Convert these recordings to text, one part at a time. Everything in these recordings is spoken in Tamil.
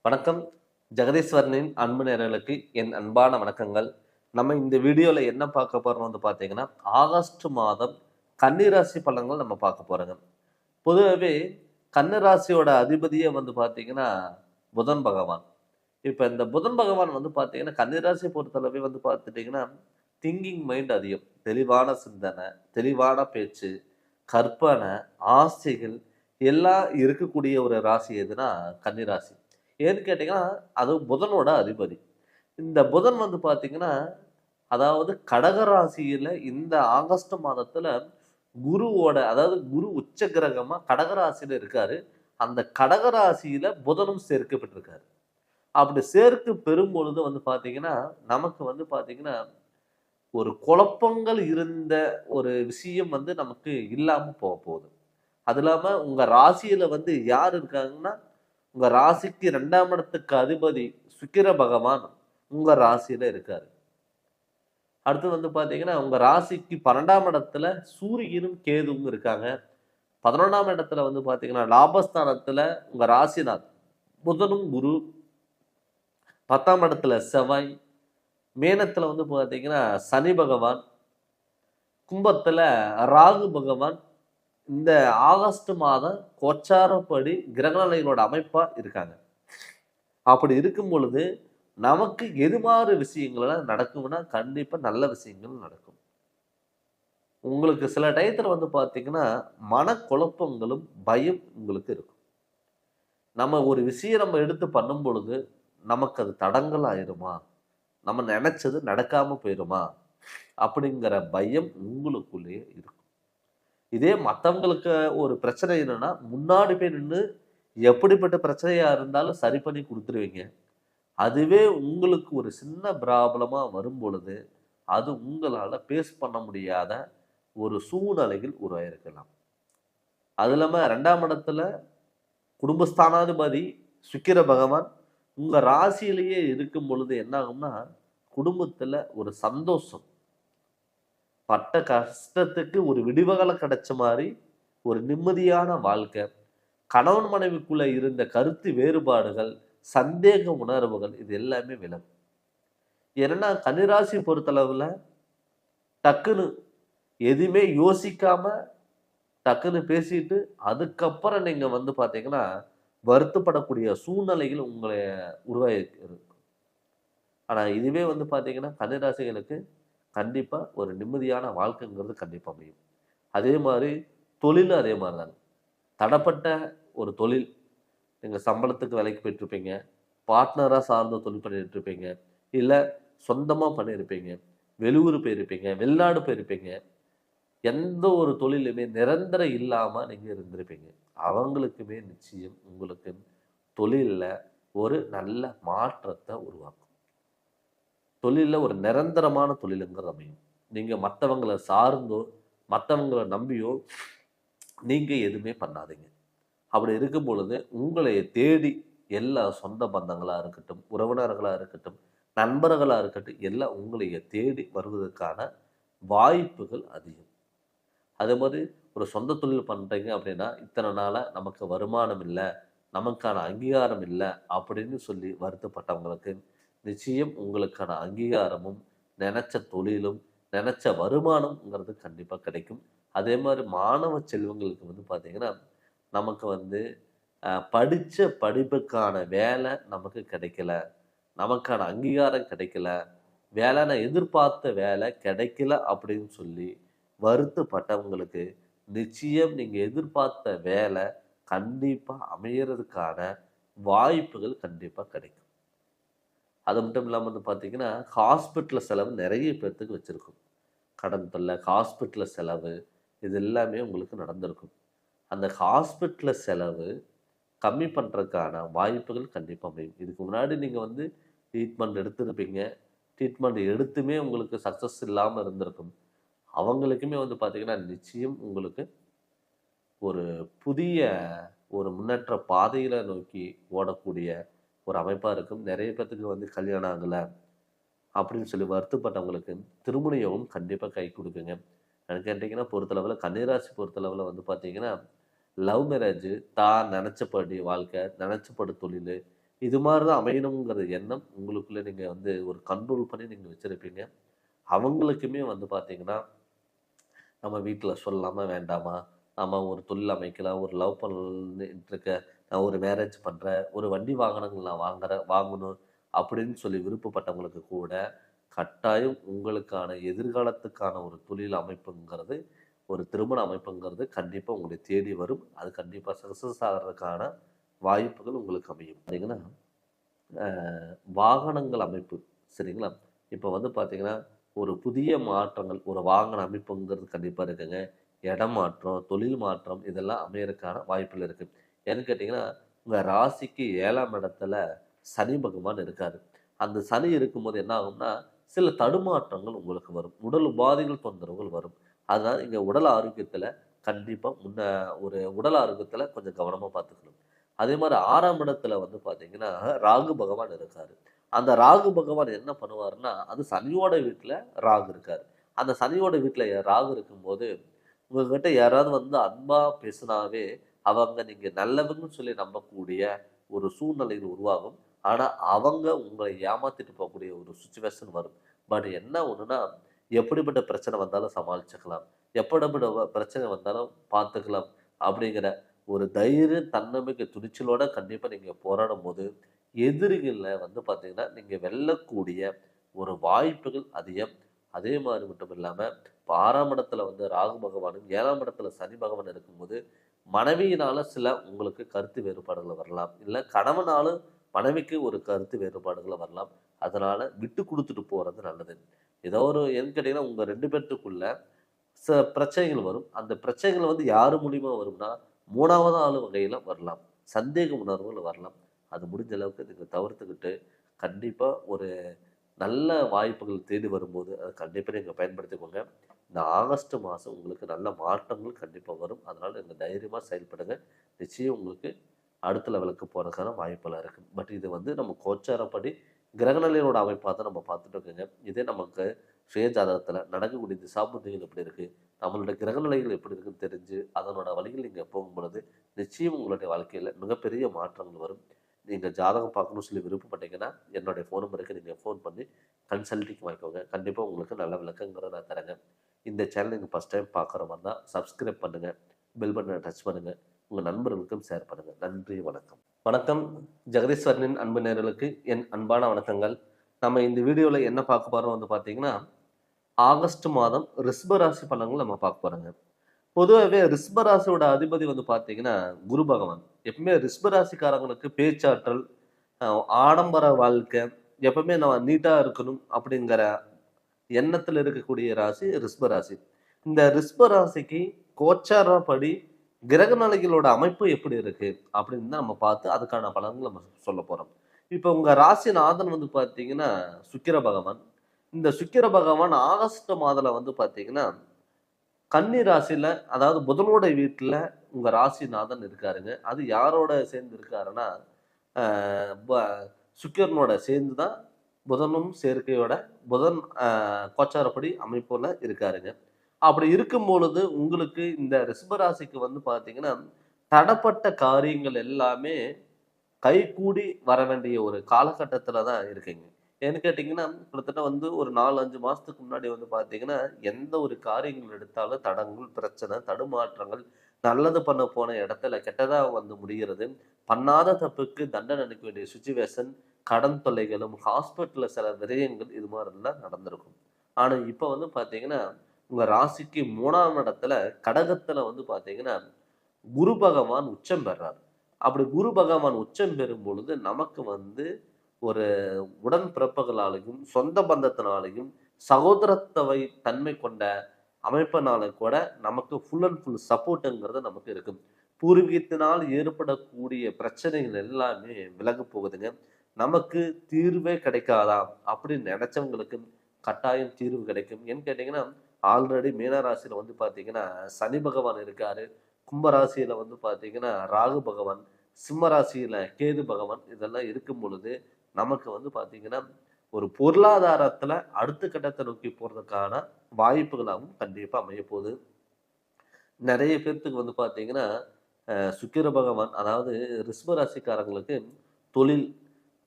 வணக்கம். ஜெகதீஸ்வரனின் அன்பு நேயர்களுக்கு என் அன்பான வணக்கங்கள். நம்ம இந்த வீடியோல என்ன பார்க்க போறோம் வந்து பார்த்தீங்கன்னா, ஆகஸ்ட் மாதம் கன்னி ராசி பலன்கள் நம்ம பார்க்க போறோங்க. பொதுவாவே கன்னி ராசியோட அதிபதியே வந்து பார்த்தீங்கன்னா, புதன் பகவான். இப்ப இந்த புதன் பகவான் வந்து பார்த்தீங்கன்னா, கன்னி ராசிய பொறுத்தளவே வந்து பார்த்துட்டீங்கன்னா, திங்கிங் மைண்ட் அதிகம். தெளிவான சிந்தனை, தெளிவான பேச்சு, கற்பனை, ஆசைகள் எல்லாம் இருக்கக்கூடிய ஒரு ராசி எதுனா கன்னி ராசி. ஏன்னு கேட்டீங்கன்னா, அது புதனோட அதிபதி. இந்த புதன் வந்து பார்த்தீங்கன்னா, அதாவது கடக ராசியில இந்த ஆகஸ்ட் மாதத்துல குருவோட அதாவது குரு உச்ச கிரகமா கடக ராசியில இருக்காரு. அந்த கடக ராசியில புதனும் சேர்க்கப்பட்டிருக்காரு. அப்படி சேர்க்கு பெறும்பொழுது வந்து பார்த்தீங்கன்னா, நமக்கு வந்து பார்த்தீங்கன்னா, ஒரு குழப்பங்கள் இருந்த ஒரு விஷயம் வந்து நமக்கு இல்லாம போகுது. அது இல்லாம உங்க ராசியில வந்து யார் இருக்காங்கன்னா, உங்க ராசிக்கு 2ஆம் இடத்துக்கு அதிபதி சுக்கிர பகவான் உங்க ராசியில இருக்காரு. அடுத்து வந்து பார்த்தீங்கன்னா, உங்க ராசிக்கு 12ஆம் இடத்துல சூரியனும் கேதுவும் இருக்காங்க. 11ஆம் இடத்துல வந்து பார்த்தீங்கன்னா, லாபஸ்தானத்துல உங்க ராசிநாத் புதனும் குரு, 10ஆம் இடத்துல செவ்வாய், மேனத்துல வந்து பார்த்தீங்கன்னா சனி பகவான், கும்பத்துல ராகு பகவான் இந்த ஆகஸ்ட் மாதம் கோச்சாரப்படி கிரகநிலைகளோட அமைப்பா இருக்காங்க. அப்படி இருக்கும் பொழுது நமக்கு எது மாதிரி விஷயங்கள் எல்லாம் நடக்கும்னா கண்டிப்பா நல்ல விஷயங்கள் நடக்கும். உங்களுக்கு சில டயத்துல வந்து பார்த்தீங்கன்னா, மனக்குழப்பங்களும், பயம் உங்களுக்கு இருக்கும். நம்ம ஒரு விஷயம் நம்ம எடுத்து பண்ணும் பொழுது, நமக்கு அது தடங்கல் ஆயிருமா? நம்ம நெனைச்சது நடக்காம போயிருமா? அப்படிங்கிற பயம் உங்களுக்குள்ளேயே இருக்கும். இதே மத்தவங்களுக்கு ஒரு பிரச்சனை என்னன்னா, முன்னாடி போய் நின்னு எப்படிப்பட்ட பிரச்சனையா இருந்தாலும் சரி பண்ணி குடுத்துருவீங்க. அதுவே உங்களுக்கு ஒரு சின்ன ப்ராப்ளமா வரும்பொழுது, அது உங்களால பேஸ் பண்ண முடியாத ஒரு சூழ்நிலைகள் உருவாயிருக்கலாம். அது இல்லாம 2ஆம் இடத்துல குடும்பஸ்தானாதிபதி சுக்கிர பகவான் உங்க ராசியிலேயே இருக்கும் பொழுது என்ன ஆகும்னா, குடும்பத்துல ஒரு சந்தோஷம், பட்ட கஷ்டத்துக்கு ஒரு விடிவுகாலம் கிடைச்ச மாரி, ஒரு நிம்மதியான வாழ்க்கை. கணவன் மனைவிக்குள்ள இருந்த கருத்து வேறுபாடுகள், சந்தேக உணர்வுகள் இது எல்லாமே விலகும். ஏன்னா கன்னிராசி பொறுத்தளவுல டக்குன்னு எதுவுமே யோசிக்காம டக்குன்னு பேசிட்டு, அதுக்கப்புறம் நீங்க வந்து பார்த்தீங்கன்னா, வருத்தப்படக்கூடிய சூழ்நிலைகள் உங்களை உருவாகிருக்கு. ஆனா இதுவே வந்து பார்த்தீங்கன்னா, கன்னிராசிகளுக்கு கண்டிப்பா ஒரு நிம்மதியான வாழ்க்கைங்கிறது கண்டிப்பா அமையும். அதே மாரி தொழிலும் அதே மாரி தாங்க. தடப்பட்ட ஒரு தொழில், நீங்க சம்பளத்துக்கு வேலைக்கு போயிட்டுருப்பீங்க. பார்ட்னரா சார்ந்த தொழில் பண்ணிட்டுருப்பீங்க. இல்ல சொந்தமா பண்ணியிருப்பீங்க. வெளியூர் போயிருப்பீங்க. வெளிநாடு போயிருப்பீங்க. எந்த ஒரு தொழிலுமே நிரந்தரம் இல்லாம நீங்க இருந்திருப்பீங்க. அவங்களுக்குமே நிச்சயம் உங்களுக்கு தொழில்ல ஒரு நல்ல மாற்றத்த உருவாக்கும். தொழில்ல ஒரு நிரந்தரமான தொழிலுங்கிறது அமையும். நீங்க மத்தவங்கள சார்ந்தோ, மத்தவங்கள நம்பியோ நீங்க எதுவுமே பண்ணாதீங்க. அப்படி இருக்கும் பொழுது, உங்களை தேடி எல்லா சொந்த பந்தங்களா இருக்கட்டும், உறவினர்களா இருக்கட்டும், நண்பர்களா இருக்கட்டும், எல்லாம் உங்களைய தேடி வருவதற்கான வாய்ப்புகள் அதிகம். அதேமாரி ஒரு சொந்த தொழில் பண்றீங்க அப்படின்னா, இத்தன நாளா நமக்கு வருமானம் இல்ல, நமக்கான அங்கீகாரம் இல்ல அப்படின்னு சொல்லி வருத்தப்பட்டவங்களுக்கு, நிச்சயம் உங்களுக்கான அங்கீகாரமும், நெனச்ச தொழிலும், நெனச்ச வருமானம்ங்கிறது கண்டிப்பா கிடைக்கும். அதேமாரி மாணவ செல்வங்களுக்கு வந்து பார்த்தீங்கன்னா, நமக்கு வந்து படிச்ச படிப்புக்கான வேலை நமக்கு கிடைக்கல. நமக்கான அங்கீகாரம் கிடைக்கல. வேலை நான் எதிர்பார்த்த வேலை கிடைக்கல அப்படின்னு சொல்லி வருத்தப்பட்டவங்களுக்கு, நிச்சயம் நீங்க எதிர்பார்த்த வேலை கண்டிப்பா அமையறதுக்கான வாய்ப்புகள் கண்டிப்பா கிடைக்கும். அது மட்டும் இல்லாம வந்து பார்த்தீங்கன்னா, ஹாஸ்பிட்டல் செலவு நெறைய பேத்துக்கு வச்சிருக்கும். கடன் தொல்ல, ஹாஸ்பிட்டல் செலவு இது எல்லாமே உங்களுக்கு நடந்திருக்கும். அந்த ஹாஸ்பிட்டல் செலவு கம்மி பண்றதுக்கான வாய்ப்புகள் கண்டிப்பா அமையும். இதுக்கு முன்னாடி நீங்க வந்து ட்ரீட்மெண்ட் எடுத்திருப்பீங்க. ட்ரீட்மெண்ட் எடுத்துமே உங்களுக்கு சக்சஸ் இல்லாம இருந்திருக்கும். அவங்களுக்குமே வந்து பார்த்தீங்கன்னா, நிச்சயம் உங்களுக்கு ஒரு புதிய ஒரு முன்னேற்ற பாதையில நோக்கி ஓடக்கூடிய ஒரு அமைப்பா இருக்கும். நெறைய பேத்துக்கு வந்து கல்யாணம் ஆகல அப்படின்னு சொல்லி வருத்தப்பட்டவங்களுக்கு திருமண யோகம் கண்டிப்பா கை குடுக்குங்க. எனக்கு கேட்டீங்கன்னா பொறுத்தளவுல கன்னிராசி பொறுத்தளவுல வந்து பார்த்தீங்கன்னா, லவ் மேரேஜ் தான் நெனச்சபடி வாழ்க்கை, நெனச்சபடி தொழிலு இது மாதிரி தான் அமையணுங்கிற எண்ணம் உங்களுக்குள்ளே நீங்கள் வந்து ஒரு கண்ட்ரோல் பண்ணி நீங்கள் வச்சுருப்பீங்க. அவங்களுக்குமே வந்து பார்த்தீங்கன்னா, நம்ம வீட்டில் சொல்லலாமா வேண்டாமா? நம்ம ஒரு தொழில் அமைக்கலாம், ஒரு லவ் பண்ணிட்டு இருக்க, நான் ஒரு மேரேஜ் பண்ணுறேன், ஒரு வண்டி வாகனங்கள் நான் வாங்கணும் அப்படின்னு சொல்லி விருப்பப்பட்டவங்களுக்கு கூட கட்டாயம் உங்களுக்கான எதிர்காலத்துக்கான ஒரு தொழில் அமைப்புங்கிறது, ஒரு திருமண அமைப்புங்கிறது கண்டிப்பாக உங்களை தேடி வரும். அது கண்டிப்பாக சக்ஸஸ் ஆகிறதுக்கான வாய்ப்புகள் உங்களுக்கு அமையும். பார்த்தீங்கன்னா, வாகனங்கள் அமைப்பு சரிங்களா? இப்போ வந்து பார்த்தீங்கன்னா, ஒரு புதிய மாற்றங்கள், ஒரு வாகன அமைப்புங்கிறது கண்டிப்பாக இருக்குங்க. இடம் மாற்றம், தொழில் மாற்றம் இதெல்லாம் அமையறதுக்கான வாய்ப்புகள் இருக்குது. ஏன்னு கேட்டிங்கன்னா, உங்கள் ராசிக்கு 7ஆம் இடத்துல சனி பகவான் இருக்கார். அந்த சனி இருக்கும்போது என்ன ஆகும்னா, சில தடுமாற்றங்கள் உங்களுக்கு வரும். உடல் உபாதைகள் தொந்தரவுகள் வரும். அதனால் இங்கே உடல் ஆரோக்கியத்தில் கண்டிப்பாக ஒரு உடல் ஆரோக்கியத்தில் கொஞ்சம் கவனமாக பார்த்துக்கணும். அதே மாதிரி 6ஆம் இடத்துல வந்து பார்த்தீங்கன்னா, ராகு பகவான் இருக்காரு. அந்த ராகு பகவான் என்ன பண்ணுவாருன்னா, அது சனியோட வீட்ல ராகு இருக்காரு. அந்த சனியோட வீட்ல ராகு இருக்கும்போது, உங்ககிட்ட யாராவது வந்து அன்பா பேசினாவே, அவங்க நீங்க நல்லவங்கன்னு சொல்லி நம்பக்கூடிய ஒரு சூழ்நிலைகள் உருவாகும். ஆனா, அவங்க உங்களை ஏமாத்திட்டு போகக்கூடிய ஒரு சிச்சுவேஷன் வரும். பட் என்ன ஒண்ணுன்னா, எப்படிப்பட்ட பிரச்சனை வந்தாலும் சமாளிச்சுக்கலாம். எப்படிப்பட்ட பிரச்சனை வந்தாலும் பார்த்துக்கலாம். அப்படிங்கிற ஒரு தைரிய தன்னம்பிக்கை துணிச்சலோட கண்டிப்பா நீங்க போராடும்போது, எதிரிகள வந்து பார்த்தீங்கன்னா, நீங்க வெல்லக்கூடிய ஒரு வாய்ப்புகள் அதிகம். அதே மாரி மட்டும் இல்லாம, இப்ப 6ஆம் இடத்துல வந்து ராகு பகவானும், 7ஆம் இடத்துல சனி பகவான் இருக்கும்போது, மனைவியினால சில உங்களுக்கு கருத்து வேறுபாடுகள் வரலாம். இல்ல கணவனாலும் மனைவிக்கு ஒரு கருத்து வேறுபாடுகள் வரலாம். அதனால விட்டு குடுத்துட்டு போறது நல்லது. ஏதோ ஒரு ஏன்னு கேட்டீங்கன்னா, உங்க 2 பேத்துக்குள்ள பிரச்சனைகள் வரும். அந்த பிரச்சனைகள் வந்து யாரு மூலியமா வரும்னா, 3வது ஆள் வகையில வரலாம். சந்தேக உணர்வுகள் வரலாம். அது முடிஞ்ச அளவுக்கு நீங்க தவிர்த்துக்கிட்டு, கண்டிப்பா ஒரு நல்ல வாய்ப்புகள் தேடி வரும்போது, அத கண்டிப்பா நீங்க பயன்படுத்திக்கோங்க. இந்த ஆகஸ்ட் மாசம் உங்களுக்கு நல்ல மாற்றங்கள் கண்டிப்பா வரும். அதனால நீங்க தைரியமா செயல்படுங்க. நிச்சயம் உங்களுக்கு அடுத்த லெவலுக்கு போறதுக்கான வாய்ப்பெல்லாம் இருக்கு. பட் இது வந்து நம்ம கோச்சாரப்படி கிரகநிலையோட அமைப்பா தான் நம்ம பார்த்துட்டு இருக்கோங்க. இதே நமக்கு சுய ஜாதகத்துல நடக்கக்கூடிய திசாபுத்திகள் எப்படி இருக்கு? நம்மளுடைய கிரகநிலைகள் எப்படி இருக்குன்னு தெரிஞ்சு, அதனோட வழியில் நீங்க போகும்பொழுது, நிச்சயம் உங்களுடைய வாழ்க்கையில மிகப்பெரிய மாற்றங்கள் வரும். நீங்க ஜாதகம் பார்க்கணும்னு சொல்லி விருப்பப்பட்டீங்கன்னா, என்னுடைய ஃபோன் நம்பருக்கு நீங்க ஃபோன் பண்ணி கன்சல்டிங் வாங்கிக்கோங்க. கண்டிப்பா உங்களுக்கு நல்ல விளக்கங்கிறத நான் தரேங்க. இந்த சேனல் நீங்க ஃபர்ஸ்ட் டைம் பார்க்குற மாரி இருந்தா சப்ஸ்கிரைப் பண்ணுங்க. பெல் பட்டனை டச் பண்ணுங்க. உங்க நண்பர்களுக்கும் ஷேர் பண்ணுங்க. நன்றி, வணக்கம். வணக்கம். ஜெகதீஸ்வரனின் அன்பு நேயர்களுக்கு என் அன்பான வணக்கங்கள். நம்ம இந்த வீடியோல என்ன பார்க்க போறோம் வந்து பார்த்தீங்கன்னா, ஆகஸ்ட் மாதம் ரிஷப ராசி பலன்கள் நம்ம பார்க்க போறோங்க. பொதுவாவே ரிஷப ராசியோட அதிபதி வந்து பார்த்தீங்கன்னா, குரு பகவான். எப்பவுமே ரிஷப ராசிக்காரங்களுக்கு பேச்சாற்றல், ஆடம்பர வாழ்க்கை, எப்பவுமே நம்ம நீட்டா இருக்கணும் அப்படிங்கிற எண்ணத்துல இருக்கக்கூடிய ராசி ரிஷப ராசி. இந்த ரிஷப ராசிக்கு கோச்சாரப்படி கிரக நிலைகளோட அமைப்பு எப்படி இருக்கு அப்படின்னு தான் நம்ம பார்த்து அதுக்கான பலன்கள் நம்ம சொல்ல போறோம். இப்போ உங்க ராசிநாதன் வந்து பார்த்தீங்கன்னா சுக்கிர பகவான். இந்த சுக்கிர பகவான் ஆகஸ்ட் மாதத்துல வந்து பார்த்தீங்கன்னா கன்னி ராசியில, அதாவது புதனோட வீட்டுல உங்க ராசிநாதன் இருக்காருங்க. அது யாரோட சேர்ந்து இருக்காருன்னா, அ ப சுக்கிரனோட சேர்ந்து தான் புதனும் சேர்க்கையோட புதன் கோச்சாரப்படி அமைப்புல இருக்காருங்க. அப்படி இருக்கும் பொழுது உங்களுக்கு இந்த ரிஷப ராசிக்கு வந்து பார்த்தீங்கன்னா, தடப்பட்ட காரியங்கள் எல்லாமே கைகூடி வர வேண்டிய ஒரு காலகட்டத்தில தான் இருக்கீங்க. ஏன்னு கேட்டீங்கன்னா, கிட்டத்தட்ட வந்து ஒரு 4, 5 மாசத்துக்கு முன்னாடி வந்து பார்த்தீங்கன்னா, எந்த ஒரு காரியங்கள் எடுத்தாலும் தடங்கல், பிரச்சனை, தடுமாற்றங்கள், நல்லது பண்ண போன இடத்துல கெட்டதா வந்து முடிகிறது. பண்ணாத தப்புக்கு தண்டனை அளிக்க வேண்டிய சிச்சுவேஷன், கடன் தொல்லைகளும், ஹாஸ்பிட்டல்ல சில விரயங்கள் இது மாரிலாம் நடந்திருக்கும். ஆனா, இப்ப வந்து பார்த்தீங்கன்னா, உங்க ராசிக்கு 3ஆம் இடத்துல கடகத்துல வந்து பார்த்தீங்கன்னா, குரு பகவான் உச்சம் பெறார். அப்படி குரு பகவான் உச்சம் பெறும் பொழுது நமக்கு வந்து ஒரு உடன்பிறப்புகளாலையும், சொந்த பந்தத்தினாலையும், சகோதரத்துவை தன்மை கொண்ட அமைப்பினால கூட நமக்கு ஃபுல் அண்ட் ஃபுல் சப்போர்ட்ங்கிறது நமக்கு இருக்கும். பூர்வீகத்தினால் ஏற்படக்கூடிய பிரச்சனைகள் எல்லாமே விலகப் போகுதுங்க. நமக்கு தீர்வே கிடைக்காதா அப்படின்னு நினைச்சவங்களுக்கு கட்டாயம் தீர்வு கிடைக்கும். ஏன்னு கேட்டீங்கன்னா, ஆல்ரெடி மீன ராசியில வந்து பார்த்தீங்கன்னா, சனி பகவான் இருக்காரு. கும்ப ராசியில வந்து பார்த்தீங்கன்னா, ராகு பகவான், சிம்ம ராசியில கேது பகவான் இதெல்லாம் இருக்கும் பொழுது, நமக்கு வந்து பார்த்தீங்கன்னா, ஒரு பொருளாதாரத்துல அடுத்த கட்டத்தை நோக்கி போறதுக்கான வாய்ப்புகளாகவும் கண்டிப்பா அமையப்போகுது. நெறைய பேர்த்துக்கு வந்து பார்த்தீங்கன்னா, சுக்கிர பகவான் அதாவது ரிஷப ராசிக்காரங்களுக்கு தொழில்,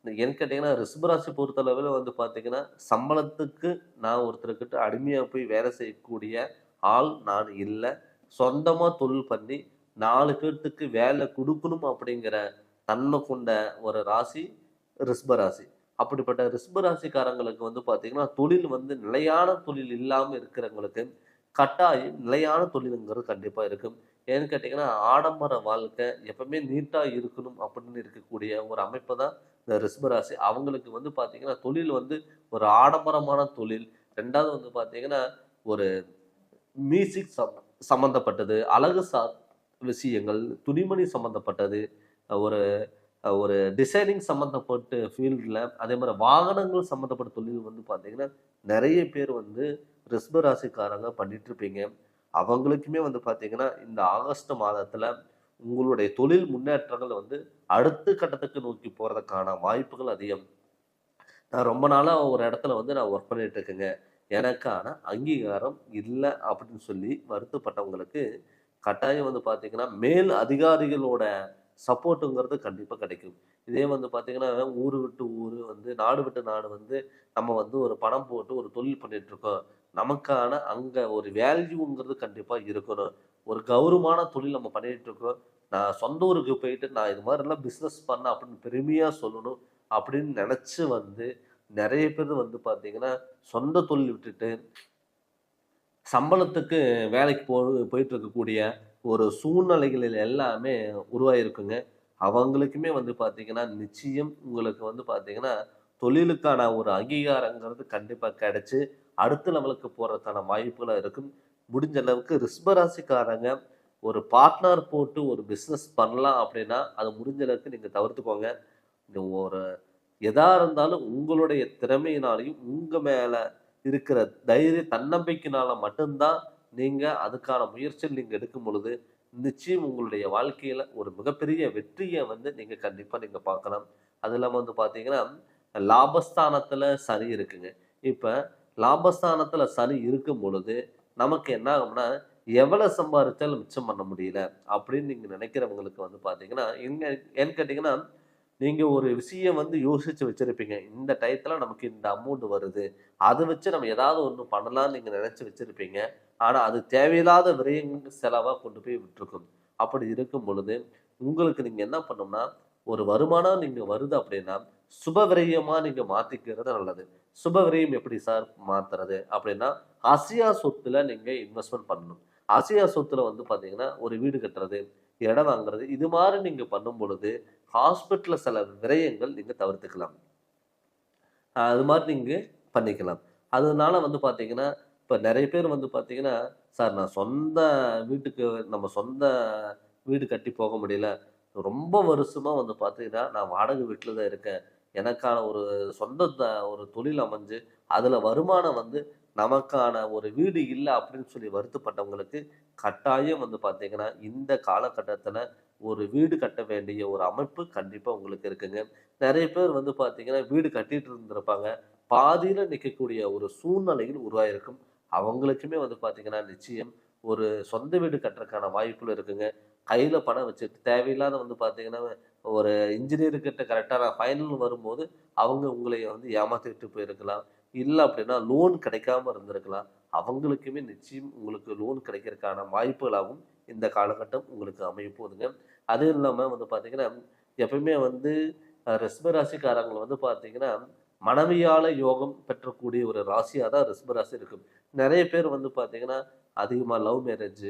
ஏன்னு கேட்டீங்கன்னா, ரிஷபராசி பொறுத்தளவுல வந்து பார்த்தீங்கன்னா, சம்பளத்துக்கு நான் ஒருத்தர்கிட்ட அடிமையா போய் வேலை செய்யக்கூடிய ஆள் நான் இல்ல. சொந்தமா தொழில் பண்ணி 4 பேத்துக்கு வேலை குடுக்கணும் அப்படிங்கிற தன்மை கொண்ட ஒரு ராசி ரிஷபராசி. அப்படிப்பட்ட ரிஷபராசிக்காரங்களுக்கு வந்து பார்த்தீங்கன்னா, தொழில் வந்து நிலையான தொழில் இல்லாம இருக்கிறவங்களுக்கு, கட்டாயம் நிலையான தொழிலுங்கிறது கண்டிப்பா இருக்கும். ஏன்னு கேட்டீங்கன்னா, ஆடம்பர வாழ்க்கை எப்பவுமே நீட்டா இருக்கணும் அப்படின்னு இருக்கக்கூடிய ஒரு அமைப்பு தான் இந்த ரிஷபராசி. அவங்களுக்கு வந்து பார்த்தீங்கன்னா, தொழில் வந்து ஒரு ஆடம்பரமான தொழில். 2வது வந்து பார்த்தீங்கன்னா, ஒரு மியூசிக் சம்மந்தப்பட்டது, அழகு விஷயங்கள், துணிமணி சம்மந்தப்பட்டது, ஒரு ஒரு டிசைனிங் சம்மந்தப்பட்ட ஃபீல்டுல, அதே மாரி வாகனங்கள் சம்மந்தப்பட்ட தொழில் வந்து பார்த்தீங்கன்னா, நெறைய பேர் வந்து ரிஷப ராசிக்காரங்க பண்ணிட்டுருப்பீங்க. அவங்களுக்குமே வந்து பார்த்தீங்கன்னா, இந்த ஆகஸ்ட் மாதத்துல உங்களுடைய தொழில் முன்னேற்றங்கள் வந்து அடுத்த கட்டத்துக்கு நோக்கி போறதுக்கான வாய்ப்புகள் அதிகம். நான் ரொம்ப நாளா ஒரு இடத்துல வந்து நான் ஒர்க் பண்ணிட்டு இருக்கேங்க. எனக்கான அங்கீகாரம் இல்ல அப்படின்னு சொல்லி வருத்தப்பட்டவங்களுக்கு, கட்டாயம் வந்து பார்த்தீங்கன்னா, மேல் அதிகாரிகளோட சப்போர்ட்டுங்கிறது கண்டிப்பா கிடைக்கும். இதே வந்து பார்த்தீங்கன்னா, ஊரு விட்டு ஊரு வந்து, நாடு விட்டு நாடு வந்து, நம்ம வந்து ஒரு பணம் போட்டு ஒரு தொழில் பண்ணிட்டுருக்கோம். நமக்கான அங்க ஒரு வேல்யூங்கிறது கண்டிப்பா இருக்கணும். ஒரு கௌரவமான தொழில் நம்ம பண்ணிட்டுருக்கோம். நான் சொந்த ஊருக்கு போயிட்டு, நான் இது மாரிலாம் பிசினஸ் பண்ணேன் அப்படின்னு பெருமையா சொல்லணும் அப்படின்னு நெனச்சு வந்து, நெறைய பேர் வந்து பார்த்தீங்கன்னா, சொந்த தொழில் விட்டுட்டு சம்பளத்துக்கு வேலைக்கு போயிட்டு இருக்கக்கூடிய ஒரு சூழ்நிலைகளில் எல்லாமே உருவாகியிருக்குங்க. அவங்களுக்குமே வந்து பார்த்தீங்கன்னா, நிச்சயம் உங்களுக்கு வந்து பார்த்தீங்கன்னா, தொழிலுக்கான ஒரு அங்கீகாரங்கிறது கண்டிப்பா கிடைச்சு, அடுத்த லெவலுக்கு போறதுக்கான வாய்ப்புகள் இருக்கும். முடிஞ்ச அளவுக்கு ரிஷபராசிக்காரங்க ஒரு பார்ட்னர் போட்டு ஒரு பிசினஸ் பண்ணலாம் அப்படின்னா, அது முடிஞ்ச அளவுக்கு நீங்க தவிர்த்துக்கோங்க. இந்த ஒரு எதா இருந்தாலும் உங்களுடைய திறமையினாலயும், உங்க மேல இருக்கிற தைரிய தன்னம்பிக்கையினால மட்டும் தான் நீங்க அதுக்கான முயற்சிகள் நீங்க எடுக்கும் பொழுது, நிச்சயம் உங்களுடைய வாழ்க்கையில ஒரு மிகப்பெரிய வெற்றிய வந்து நீங்க கண்டிப்பா நீங்க பார்க்கலாம். அது இல்லாம வந்து பார்த்தீங்கன்னா, லாபஸ்தானத்துல சனி இருக்குங்க. இப்ப லாபஸ்தானத்துல சனி இருக்கும் பொழுது, நமக்கு என்ன ஆகும்னா, எவ்வளவு சம்பாரிச்சாலும் மிச்சம் பண்ண முடியல அப்படின்னு நீங்க நினைக்கிறவங்களுக்கு வந்து பார்த்தீங்கன்னா, ஏன்னு கேட்டீங்கன்னா நீங்க ஒரு விஷயம் வந்து யோசிச்சு வச்சிருப்பீங்க. இந்த டயத்துல நமக்கு இந்த அமௌண்ட் வருது. அத வச்சு நம்ம ஏதாவது ஒண்ணு பண்ணலாம்னு நீங்க நெனச்சு வச்சிருப்பீங்க. ஆனா, அது தேவையில்லாத விரயங்கள் செலவா கொண்டு போய் விட்டுருக்கும். அப்படி இருக்கும் பொழுது, உங்களுக்கு நீங்க என்ன பண்ணணும்னா, ஒரு வருமானம் நீங்க வருது அப்படின்னா, சுப விரயமா நீங்க மாத்திக்கிறது நல்லது. சுப விரயம் எப்படி சார் மாத்துறது? அப்படின்னா, அசையா சொத்துல நீங்க இன்வெஸ்ட்மென்ட் பண்ணணும். அசையா சொத்துல வந்து பாத்தீங்கன்னா, ஒரு வீடு கட்டுறது, இடம் வாங்குறது, இது மாரி நீங்க பண்ணும் பொழுது ஹாஸ்பிட்டல்ல சில விரயங்கள் நீங்க தவிர்த்துக்கலாம். அது மாரி நீங்க பண்ணிக்கலாம். அதனால வந்து பார்த்தீங்கன்னா, இப்ப நெறைய பேர் வந்து பார்த்தீங்கன்னா, "சார் நான் சொந்த வீட்டுக்கு நம்ம சொந்த வீடு கட்டி போக முடியல. ரொம்ப வருஷமா வந்து பார்த்தீங்கன்னா, நான் வாடகை வீட்ல தான் இருக்கேன். எனக்கான ஒரு சொந்த ஒரு தொழில் அமைஞ்சு, அதுல வருமானம் வந்து நமக்கான ஒரு வீடு இல்ல." அப்படின்னு சொல்லி வருத்தப்பட்டவங்களுக்கு, கட்டாயம் வந்து பார்த்தீங்கன்னா, இந்த காலகட்டத்தில ஒரு வீடு கட்ட வேண்டிய ஒரு அமைப்பு கண்டிப்பா உங்களுக்கு இருக்குங்க. நெறைய பேர் வந்து பார்த்தீங்கன்னா, வீடு கட்டிட்டு இருந்திருப்பாங்க. பாதியில நிக்கக்கூடிய ஒரு சூழ்நிலைகள் உருவாகியிருக்கும். அவங்களுக்குமே வந்து பார்த்தீங்கன்னா, நிச்சயம் ஒரு சொந்த வீடு கட்டுறதுக்கான வாய்ப்புகள் இருக்குங்க. கையில பணம் வச்சுட்டு தேவையில்லாத வந்து பார்த்தீங்கன்னா, ஒரு இன்ஜினியர் கிட்ட கரெக்ட்டான ஃபைனல்னு வரும்போது, அவங்க உங்களை வந்து ஏமாத்திட்டு போயிருக்கலாம். இல்ல அப்படின்னா லோன் கிடைக்காம இருந்திருக்கலாம். அவங்களுக்குமே நிச்சயம் உங்களுக்கு லோன் கிடைக்கிறதுக்கான வாய்ப்புகளாகவும் இந்த காலகட்டம் உங்களுக்கு அமையப் போகுதுங்க. அதுவும் இல்லாம வந்து பார்த்தீங்கன்னா, எப்பவுமே வந்து ரிஷப ராசிக்காரங்க வந்து பார்த்தீங்கன்னா, மனைவியால யோகம் பெற்றக்கூடிய ஒரு ராசியா தான் ரிஷப ராசி இருக்கும். நெறைய பேர் வந்து பார்த்தீங்கன்னா, அதிகமா லவ் மேரேஜ்,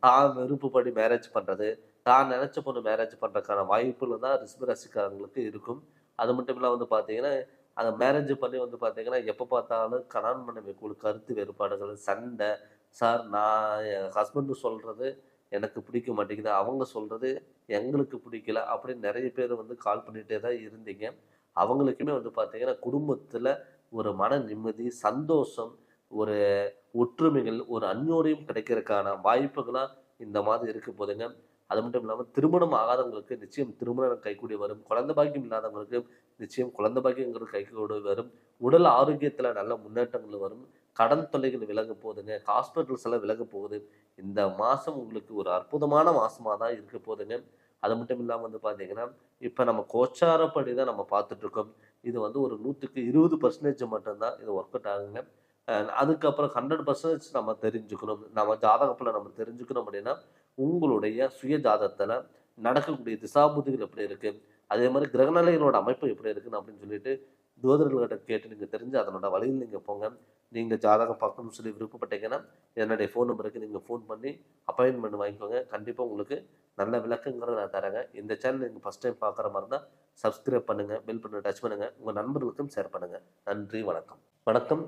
தான் விருப்பப்படி மேரேஜ் பண்றது, தான் நெனச்ச பொண்ணு மேரேஜ் பண்றதுக்கான வாய்ப்புகள் தான் ரிஷப ராசிக்காரங்களுக்கு இருக்கும். அது மட்டும் இல்லாம வந்து பார்த்தீங்கன்னா, அந்த மேரேஜ் பண்ணி வந்து பார்த்தீங்கன்னா, எப்ப பார்த்தாலும் கணவன் மனைவிக்குள்ள கருத்து வேறுபாடுகள், சண்டை. சார் நான் என் ஹஸ்பண்ட் சொல்றது எனக்கு பிடிக்க மாட்டேங்குது. அவங்க சொல்றது எங்களுக்கு பிடிக்கல. அப்படின்னு நெறைய பேர் வந்து கால் பண்ணிட்டே தான் இருந்தீங்க. அவங்களுக்குமே வந்து பார்த்தீங்கன்னா, குடும்பத்தில ஒரு மன நிம்மதி, சந்தோஷம், ஒரு ஒற்றுமைகள், ஒரு அந்யோன்யம் கிடைக்கிறதுக்கான வாய்ப்புகளா இந்த மாதம் இருக்க போதுங்க. அது மட்டும் இல்லாம திருமணம் ஆகாதவங்களுக்கு நிச்சயம் திருமணம் கைகூடி வரும். குழந்தை பாக்கியம் இல்லாதவங்களுக்கு நிச்சயம் குழந்தை பாக்கியங்கிறது கைகூடி வரும். உடல் ஆரோக்கியத்தில நல்ல முன்னேற்றங்கள் வரும். கடன் தொல்லைகள் விலக போகுதுங்க. ஹாஸ்பிட்டல்ஸ் எல்லாம் விலக போகுது. இந்த மாசம் உங்களுக்கு ஒரு அற்புதமான மாசமா தான் இருக்க போதுங்க. அது மட்டும் இல்லாமல் வந்து பார்த்தீங்கன்னா இப்போ நம்ம கோச்சாரப்படி தான் நம்ம பார்த்துட்டு இருக்கோம். இது வந்து ஒரு 100க்கு 20% மட்டும்தான் இது ஒர்க் அவுட் ஆகுங்க. அதுக்கப்புறம் 100% நம்ம தெரிஞ்சுக்கணும். நம்ம ஜாதகத்துல நம்ம தெரிஞ்சுக்கணும் அப்படின்னா, உங்களுடைய சுய ஜாதகத்துல நடக்கக்கூடிய திசாபுத்திகள் எப்படி இருக்கு? அதே மாரி கிரகநிலைகளோட அமைப்பு எப்படி இருக்குன்னு அப்படின்னு சொல்லிட்டு, ஜோதிடர்கள்கிட்ட கேட்டு நீங்க தெரிஞ்சு அதனோட வழியில் நீங்க போங்க. நீங்க ஜாதகம் பார்க்கணும்னு சொல்லி விருப்பப்பட்டீங்கன்னா, என்னுடைய ஃபோன் நம்பருக்கு நீங்க ஃபோன் பண்ணி அப்பாயின்ட்மெண்ட் வாங்கிக்கோங்க. கண்டிப்பா உங்களுக்கு நல்ல விளக்கங்கிறத நான் தரேங்க. இந்த சேனல் நீங்க ஃபர்ஸ்ட் டைம் பார்க்குற மாரி இருந்தா, சப்ஸ்கிரைப் பண்ணுங்க. பெல் பட்டன டச் பண்ணுங்க. உங்க நண்பர்களுக்கும் ஷேர் பண்ணுங்க. நன்றி, வணக்கம். வணக்கம்.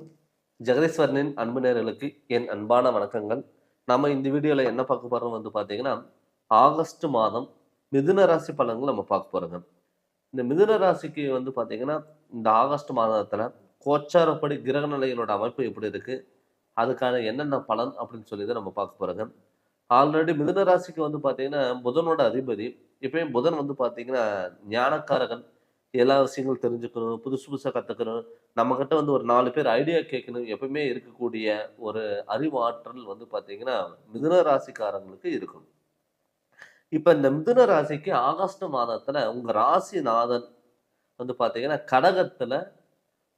ஜெகதீஸ்வரனின் அன்பு நேயர்களுக்கு என் அன்பான வணக்கங்கள். நம்ம இந்த வீடியோல என்ன பார்க்க போறோம் வந்து பார்த்தீங்கன்னா, ஆகஸ்ட் மாதம் மிதுன ராசி பலன்கள் நம்ம பார்க்க போறோங்க. இந்த மிதுன ராசிக்கு வந்து பார்த்தீங்கன்னா, இந்த ஆகஸ்ட் மாதத்துல கோச்சாரப்படி கிரக நிலைகளோட அமைப்பு எப்படி இருக்கு? அதுக்கான என்னென்ன பலன் அப்படின்னு சொல்லி தான் நம்ம பார்க்க போறோங்க. ஆல்ரெடி மிதுன ராசிக்கு வந்து பார்த்தீங்கன்னா, புதனோட அதிபதி. எப்பயும் புதன் வந்து பார்த்தீங்கன்னா, ஞானக்காரகன். எல்லா விஷயங்களும் தெரிஞ்சுக்கணும், புதுசு புதுசா கத்துக்கணும். நம்மகிட்ட வந்து ஒரு 4 பேர் ஐடியா கேட்கணும். எப்பவுமே இருக்கக்கூடிய ஒரு அறிவாற்றல் வந்து பார்த்தீங்கன்னா, மிதுன ராசிக்காரங்களுக்கு இருக்கும். இப்ப இந்த மிதுன ராசிக்கு ஆகஸ்ட் மாதத்துல உங்க ராசிநாதன் வந்து பார்த்தீங்கன்னா, கடகத்துல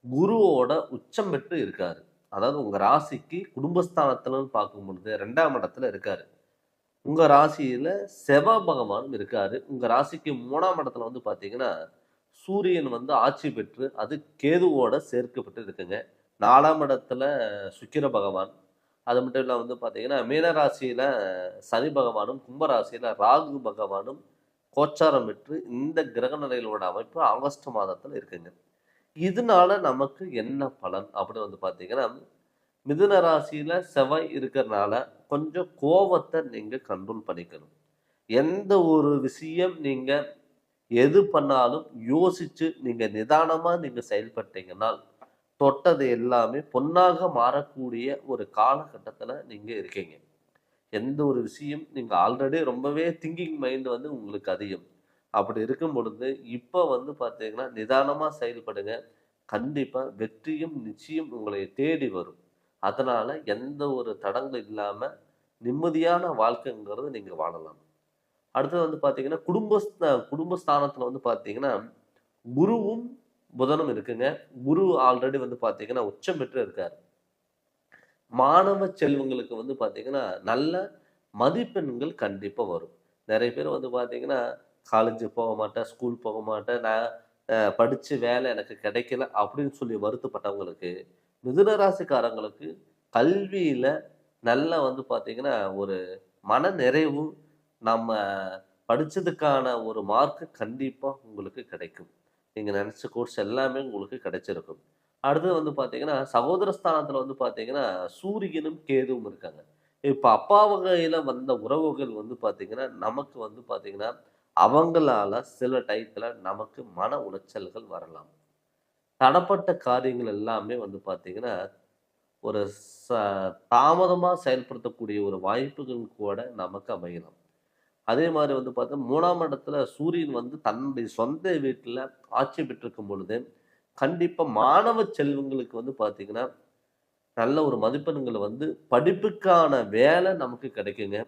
குருவோட உச்சம் பெற்று இருக்காரு. அதாவது உங்க ராசிக்கு குடும்பஸ்தானத்துலன்னு பார்க்கும் பொழுது 2ஆம் இடத்துல இருக்காரு. உங்க ராசியில செவ்வாய் பகவானும் இருக்காரு. உங்க ராசிக்கு 3ஆம் இடத்துல வந்து பார்த்தீங்கன்னா, சூரியன் வந்து ஆட்சி பெற்று அது கேதுவோட சேர்க்கப்பட்டு இருக்குங்க. 4ஆம் இடத்துல சுக்கிர பகவான். அது மட்டும் இல்லாம வந்து பார்த்தீங்கன்னா, மீன ராசியில சனி பகவானும், கும்ப ராசியில ராகு பகவானும் கோச்சாரம் பெற்று இந்த கிரக நிலைகளோட அமைப்பு ஆகஸ்ட் மாதத்துல இருக்குங்க. இதனால நமக்கு என்ன பலன் அப்படின்னு வந்து பார்த்தீங்கன்னா, மிதுன ராசியில செவ்வாய் இருக்கிறனால கொஞ்சம் கோவத்தை நீங்க கண்ட்ரோல் பண்ணிக்கணும். எந்த ஒரு விஷயம் நீங்க எது பண்ணாலும் யோசிச்சு நீங்க நிதானமா நீங்க செயல்பட்டீங்கன்னா, தொட்டது எல்லாமே பொன்னாக மாறக்கூடிய ஒரு காலகட்டத்துல நீங்க இருக்கீங்க. எந்த ஒரு விஷயம் நீங்க ஆல்ரெடி ரொம்பவே திங்கிங் மைண்ட் வந்து உங்களுக்கு அதிகம். அப்படி இருக்கும் பொழுது, இப்ப வந்து பார்த்தீங்கன்னா, நிதானமா செயல்படுங்க. கண்டிப்பா வெற்றியும் நிச்சயம் உங்களை தேடி வரும். அதனால எந்த ஒரு தடங்கல் இல்லாம நிம்மதியான வாழ்க்கைங்கிறது நீங்க வாழலாம். அடுத்தது வந்து பார்த்தீங்கன்னா, குடும்பஸ்தானத்துல வந்து பார்த்தீங்கன்னா, குருவும், புதனும் இருக்குங்க. குரு ஆல்ரெடி வந்து பார்த்தீங்கன்னா, உச்சம் பெற்று இருக்காரு. மாணவ செல்வங்களுக்கு வந்து பார்த்தீங்கன்னா, நல்ல மதிப்பெண்கள் கண்டிப்பா வரும். நெறைய பேர் வந்து பார்த்தீங்கன்னா, காலேஜ் போக மாட்டேன், ஸ்கூல் போக மாட்டேன், நான் படிச்சு வேலை எனக்கு கிடைக்கல அப்படின்னு சொல்லி வருத்தப்பட்டவங்களுக்கு, மிதுன ராசிக்காரங்களுக்கு கல்வியில நல்ல வந்து பார்த்தீங்கன்னா, ஒரு மன நிறைவு, நம்ம படிச்சதுக்கான ஒரு மார்க் கண்டிப்பா உங்களுக்கு கிடைக்கும். நீங்க நெனச்ச கோர்ஸ் எல்லாமே உங்களுக்கு கிடைச்சிருக்கும். அடுத்தது வந்து பார்த்தீங்கன்னா, சகோதர ஸ்தானத்துல வந்து பார்த்தீங்கன்னா, சூரியனும், கேதுவும் இருக்காங்க. இப்ப அப்பா வகையில வந்த உறவுகள் வந்து பார்த்தீங்கன்னா, நமக்கு வந்து பார்த்தீங்கன்னா, அவங்களால சில டயத்துல நமக்கு மன உளைச்சல்கள் வரலாம். தடப்பட்ட காரியங்கள் எல்லாமே வந்து பார்த்தீங்கன்னா, ஒரு ச தாமதமா செயல்படுத்தக்கூடிய ஒரு வாய்ப்புகள் கூட நமக்கு அமையலாம். அதே மாரி வந்து பார்த்தா 3ஆம் இடத்துல சூரியன் வந்து தன்னுடைய சொந்த வீட்ல ஆட்சி பெற்றிருக்கும் பொழுது, கண்டிப்பா மாணவ செல்வங்களுக்கு வந்து பார்த்தீங்கன்னா, நல்ல ஒரு மதிப்பெண்கள் வந்து படிப்புக்கான வேலை நமக்கு கிடைக்குங்க.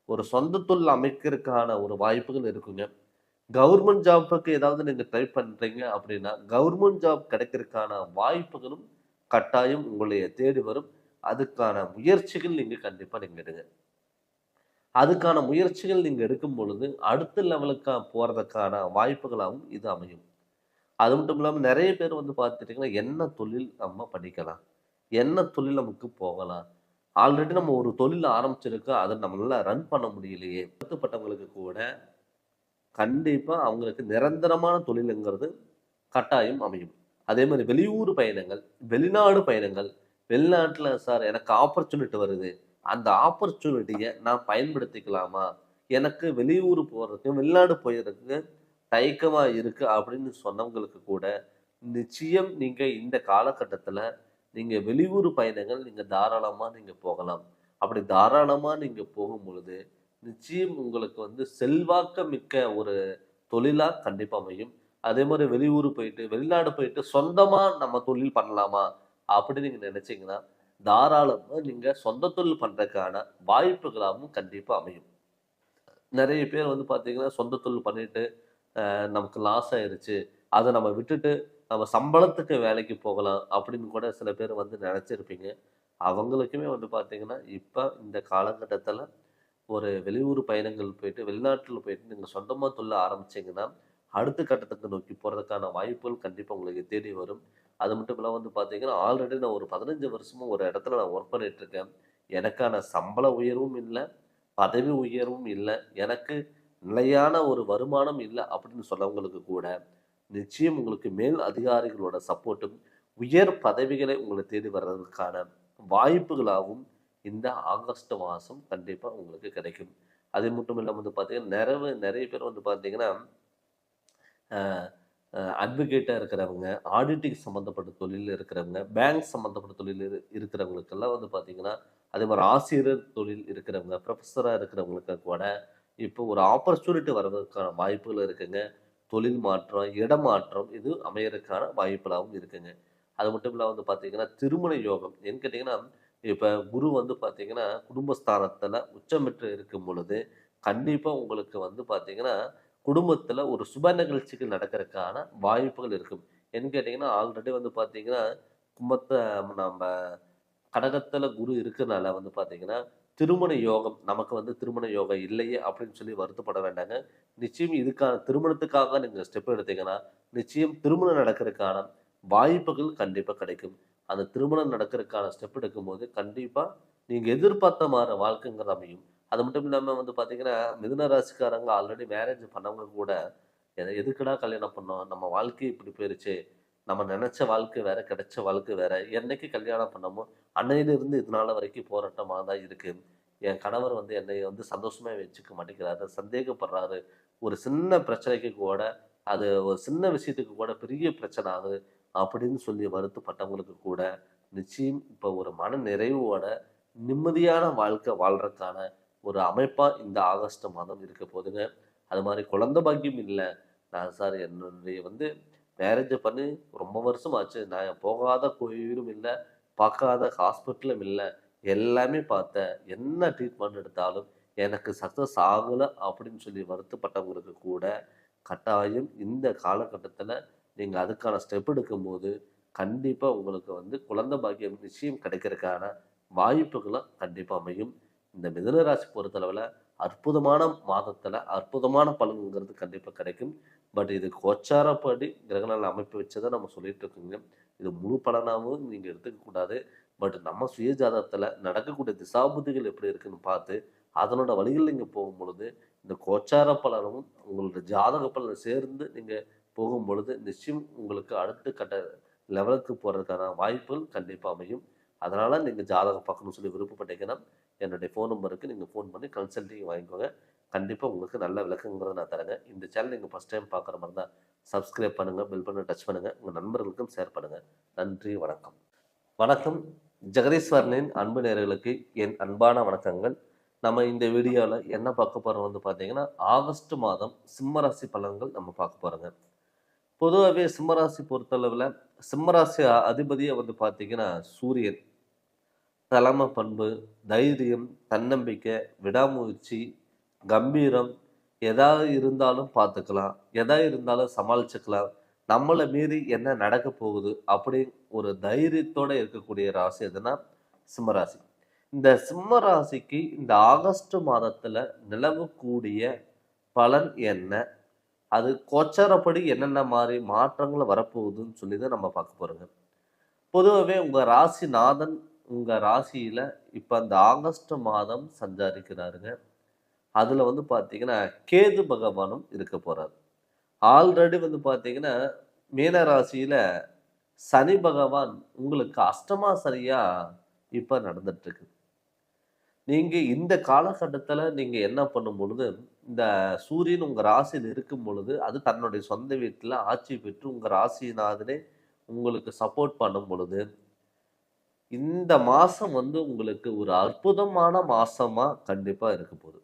ஒரு சொந்த தொழில் அமைக்கிறதுக்கான ஒரு வாய்ப்புகள் இருக்குங்க. கவர்மெண்ட் ஜாப்க்கு ஏதாவது நீங்க ட்ரை பண்றீங்க அப்படின்னா, கவர்மெண்ட் ஜாப் கிடைக்கிறதுக்கான வாய்ப்புகளும் கட்டாயம் உங்களை தேடி வரும். அதுக்கான முயற்சிகள் நீங்க கண்டிப்பா நீங்க எடுங்க. அதுக்கான முயற்சிகள் நீங்க எடுக்கும் பொழுது, அடுத்த லெவலுக்கா போறதுக்கான வாய்ப்புகளாவும் இது அமையும். அது மட்டும் இல்லாம நெறைய பேர் வந்து பார்த்துட்டீங்கன்னா, என்ன தொழில் நம்ம படிக்கலாம்? என்ன தொழில் நமக்கு போகலாம்? ஆல்ரெடி நம்ம ஒரு தொழில் ஆரம்பிச்சிருக்கோம். அத நம்மளால ரன் பண்ண முடியலையே! வருத்தப்பட்டவங்களுக்கு கூட கண்டிப்பா அவங்களுக்கு நிரந்தரமான தொழிலுங்கிறது கட்டாயம் அமையும். அதே மாரி வெளியூர் பயணங்கள், வெளிநாடு பயணங்கள், வெளிநாட்ல சார் எனக்கு ஆப்பர்ச்சுனிட்டி வருது. அந்த ஆப்பர்ச்சுனிட்டிய நான் பயன்படுத்திக்கலாமா? எனக்கு வெளியூர் போறதுக்கு, வெளிநாடு போயறதுக்கு தயக்கமா இருக்கு அப்படின்னு சொன்னவங்களுக்கு கூட, நிச்சயம் நீங்க இந்த காலகட்டத்தில நீங்க வெளியூர் பயணங்கள் நீங்க தாராளமா நீங்க போகலாம். அப்படி தாராளமா நீங்க போகும்பொழுது, நிச்சயம் உங்களுக்கு வந்து செல்வாக்கு மிக்க ஒரு தொழிலா கண்டிப்பா அமையும். அதே மாரி வெளியூர் போயிட்டு, வெளிநாடு போயிட்டு சொந்தமா நம்ம தொழில் பண்ணலாமா? அப்படி நீங்க நினைச்சீங்கன்னா, தாராளமா நீங்க சொந்த தொழில் பண்றதுக்கான வாய்ப்புகளாவும் கண்டிப்பா அமையும். நிறைய பேர் வந்து பார்த்தீங்கன்னா சொந்த தொழில் பண்ணிட்டு நமக்கு லாஸ் ஆயிருச்சு, அதை நம்ம விட்டுட்டு நம்ம சம்பளத்துக்கு வேலைக்கு போகலாம் அப்படின்னு கூட சில பேர் வந்து நினச்சிருப்பீங்க. அவங்களுக்குமே வந்து பார்த்தீங்கன்னா இப்போ இந்த காலகட்டத்தில் ஒரு வெளியூர் பயணங்கள் போயிட்டு வெளிநாட்டில் போயிட்டு நீங்கள் சொந்தமாக தொழில் ஆரம்பிச்சீங்கன்னா அடுத்த கட்டத்துக்கு நோக்கி போகிறதுக்கான வாய்ப்புகள் கண்டிப்பாக உங்களுக்கு தேடி வரும். அது மட்டும் இல்லாமல் வந்து பார்த்தீங்கன்னா ஆல்ரெடி நான் ஒரு 15 வருஷமும் ஒரு இடத்துல நான் ஒர்க் பண்ணிட்டு இருக்கேன். எனக்கான சம்பள உயர்வும் இல்லை, பதவி உயர்வும் இல்லை, எனக்கு நிலையான ஒரு வருமானம் இல்லை அப்படின்னு சொன்னவங்களுக்கு கூட நிச்சயம் உங்களுக்கு மேல் அதிகாரிகளோட சப்போர்ட்டும் உயர் பதவிகளை உங்களை தேடி வர்றதுக்கான வாய்ப்புகளாகவும் இந்த ஆகஸ்ட் மாதம் கண்டிப்பாக உங்களுக்கு கிடைக்கும். அது மட்டும் இல்லாமல் வந்து பார்த்தீங்கன்னா நிறைய பேர் வந்து பார்த்தீங்கன்னா அட்வொகேட்டாக இருக்கிறவங்க, ஆடிட்டிங் சம்மந்தப்பட்ட தொழிலில் இருக்கிறவங்க, பேங்க் சம்மந்தப்பட்ட தொழில் இருக்கிறவங்களுக்கெல்லாம் வந்து பார்த்தீங்கன்னா அதே மாதிரி ஆசிரியர் தொழில் இருக்கிறவங்க, ப்ரொஃபஸராக இருக்கிறவங்களுக்கு கூட இப்போ ஒரு ஆப்பர்ச்சுனிட்டி வர்றதுக்கான வாய்ப்புகள் இருக்குங்க. தொழில் மாற்றம், இடமாற்றம் இது அமையறதுக்கான வாய்ப்புகளாகவும் இருக்குங்க. அது மட்டும் இல்லாம வந்து பார்த்தீங்கன்னா, திருமண யோகம் ஏன்னு கேட்டீங்கன்னா, இப்ப குரு வந்து பார்த்தீங்கன்னா, குடும்பஸ்தானத்தில உச்சம் பெற்று இருக்கும் பொழுது, கண்டிப்பா உங்களுக்கு வந்து பார்த்தீங்கன்னா, குடும்பத்தில ஒரு சுப நிகழ்ச்சிகள் நடக்கிறதுக்கான வாய்ப்புகள் இருக்கும். ஏன்னு கேட்டீங்கன்னா, ஆல்ரெடி வந்து பார்த்தீங்கன்னா, கும்பத்த நம்ப கடகத்துல குரு இருக்கனால வந்து பார்த்தீங்கன்னா, திருமண யோகம் நமக்கு வந்து திருமண யோகம் இல்லையே அப்படின்னு சொல்லி வருத்தப்பட வேண்டாங்க. நிச்சயம் இதுக்கான திருமணத்துக்காக நீங்க ஸ்டெப் எடுத்தீங்கன்னா, நிச்சயம் திருமணம் நடக்கிறதுக்கான வாய்ப்புகள் கண்டிப்பா கிடைக்கும். அந்த திருமணம் நடக்கிறதுக்கான ஸ்டெப் எடுக்கும்போது, கண்டிப்பா நீங்க எதிர்பார்த்த மாரி வாழ்க்கைங்கிறது அமையும். அது மட்டும் இல்லாம வந்து பார்த்தீங்கன்னா, மிதுன ராசிக்காரங்க ஆல்ரெடி மேரேஜ் பண்ணவங்க கூட, எதுக்குடா கல்யாணம் பண்ணோம்? நம்ம வாழ்க்கை இப்படி போயிருச்சே! நம்ம நெனச்ச வாழ்க்கை வேற, கிடைச்ச வாழ்க்கை வேற. என்னைக்கு கல்யாணம் பண்ணமோ, அன்னையிலிருந்து இது நாள் வரைக்கும் போராட்டமா தான் இருக்கு. என் கணவர் வந்து என்னைய வந்து சந்தோஷமா வச்சுக்க மாட்டேங்கிறாரு. சந்தேகப்படுறாரு. ஒரு சின்ன பிரச்சனைக்கு கூட, அது ஒரு சின்ன விஷயத்துக்கு கூட பெரிய பிரச்சனை ஆகுது. அப்படின்னு சொல்லி வருத்தப்பட்டவங்களுக்கு கூட, நிச்சயம் இப்ப ஒரு மன நிறைவோட, நிம்மதியான வாழ்க்கை வாழ்றதுக்கான ஒரு அமைப்பா இந்த ஆகஸ்ட் மாதம் இருக்க போதுங்க. அது மாரி குழந்தை பாக்கியம் இல்ல. நான் சார் என்னுடைய வந்து மேரேஜ் பண்ணி ரொம்ப வருஷம் ஆச்சு. நான் போகாத கோயிலும் இல்ல, பார்க்காத ஹாஸ்பிட்டலும் இல்ல. எல்லாமே பார்த்தேன். என்ன ட்ரீட்மெண்ட் எடுத்தாலும் எனக்கு சக்சஸ் ஆகல அப்படின்னு சொல்லி வருத்தப்பட்டவங்களுக்கு கூட, கட்டாயம் இந்த காலகட்டத்தில நீங்க அதுக்கான ஸ்டெப் எடுக்கும்போது, கண்டிப்பா உங்களுக்கு வந்து குழந்தை பாக்கியம் நிச்சயம் கிடைக்கிறதுக்கான வாய்ப்புகளும் கண்டிப்பா அமையும். இந்த மிதுன ராசி பொறுத்தளவுல அற்புதமான மாதத்துல அற்புதமான பலன்ங்கிறது கண்டிப்பா கிடைக்கும். பட் இது கோச்சாரப்படி கிரகணால அமைப்பு வச்சு தான் நம்ம சொல்லிட்டு இருக்கோங்க. இது முழு பலனாவும் நீங்க எடுத்துக்க கூடாது. பட் நம்ம சுய ஜாதகத்துல நடக்கக்கூடிய திசாபுத்திகள் எப்படி இருக்குன்னு பார்த்து, அதனோட வழியில் நீங்க போகும்பொழுது, இந்த கோச்சார பலனும் உங்களோட ஜாதக பலனும் சேர்ந்து நீங்க போகும்பொழுது, நிச்சயம் உங்களுக்கு அடுத்த கட்ட லெவலுக்கு போறதுக்கான வாய்ப்புகள் கண்டிப்பா அமையும். அதனால நீங்க ஜாதகம் பார்க்கணும்னு சொல்லி விருப்பப்பட்டீங்கன்னா, என்னுடைய ஃபோன் நம்பருக்கு நீங்க ஃபோன் பண்ணி கன்சல்டிங் வாங்கிக்கோங்க. கண்டிப்பா உங்களுக்கு நல்ல விளக்கங்கிறத நான் தரேங்க. இந்த சேனல் நீங்க ஃபர்ஸ்ட் டைம் பார்க்குற மாரி இருந்தா, சப்ஸ்கிரைப் பண்ணுங்க, பெல் பட்டன டச் பண்ணுங்க. உங்க நண்பர்களுக்கும் ஷேர் பண்ணுங்க. நன்றி, வணக்கம். வணக்கம். ஜெகதீஸ்வரனின் அன்பு நேயர்களுக்கு என் அன்பான வணக்கங்கள். நம்ம இந்த வீடியோல என்ன பார்க்க போறோம் வந்து பார்த்தீங்கன்னா, ஆகஸ்ட் மாதம் சிம்ம ராசி பலன்கள் நம்ம பார்க்க போறோங்க. பொதுவாவே சிம்ம ராசி பொறுத்தளவுல, சிம்ம ராசி அதிபதியே வந்து பார்த்தீங்கன்னா சூரியன். தலைமை பண்பு, தைரியம், தன்னம்பிக்கை, விடாமுயற்சி, கம்பீரம், எதா இருந்தாலும் பார்த்துக்கலாம். எதா இருந்தாலும் சமாளிச்சுக்கலாம். நம்மள மீறி என்ன நடக்க போகுது அப்படி ஒரு தைரியத்தோட இருக்கக்கூடிய ராசி எதுனா சிம்ம ராசி. இந்த சிம்ம ராசிக்கு இந்த ஆகஸ்ட் மாதத்துல நிலவக்கூடிய பலன் என்ன? அது கோச்சாரப்படி என்னென்ன மாரி மாற்றங்கள் வரப்போகுதுன்னு சொல்லி தான் நம்ம பார்க்க போறோங்க. பொதுவாவே உங்க ராசிநாதன் உங்க ராசியில இப்ப அந்த ஆகஸ்ட் மாதம் சஞ்சாரிக்கிறாருங்க. அதுல வந்து பார்த்தீங்கன்னா, கேது பகவானும் இருக்க போறாரு. ஆல்ரெடி வந்து பார்த்தீங்கன்னா, மீன ராசியில சனி பகவான் உங்களுக்கு அஷ்டமா சனியா இப்ப நடந்துட்டு இருக்கு. நீங்க இந்த காலகட்டத்துல நீங்க என்ன பண்ணும் பொழுது, இந்த சூரியன் உங்க ராசியில் இருக்கும் பொழுது, அது தன்னுடைய சொந்த வீட்ல ஆட்சி பெற்று உங்க ராசிநாதனே உங்களுக்கு சப்போர்ட் பண்ணும் பொழுது, இந்த மாசம் வந்து உங்களுக்கு ஒரு அற்புதமான மாசமா கண்டிப்பா இருக்க போகுது.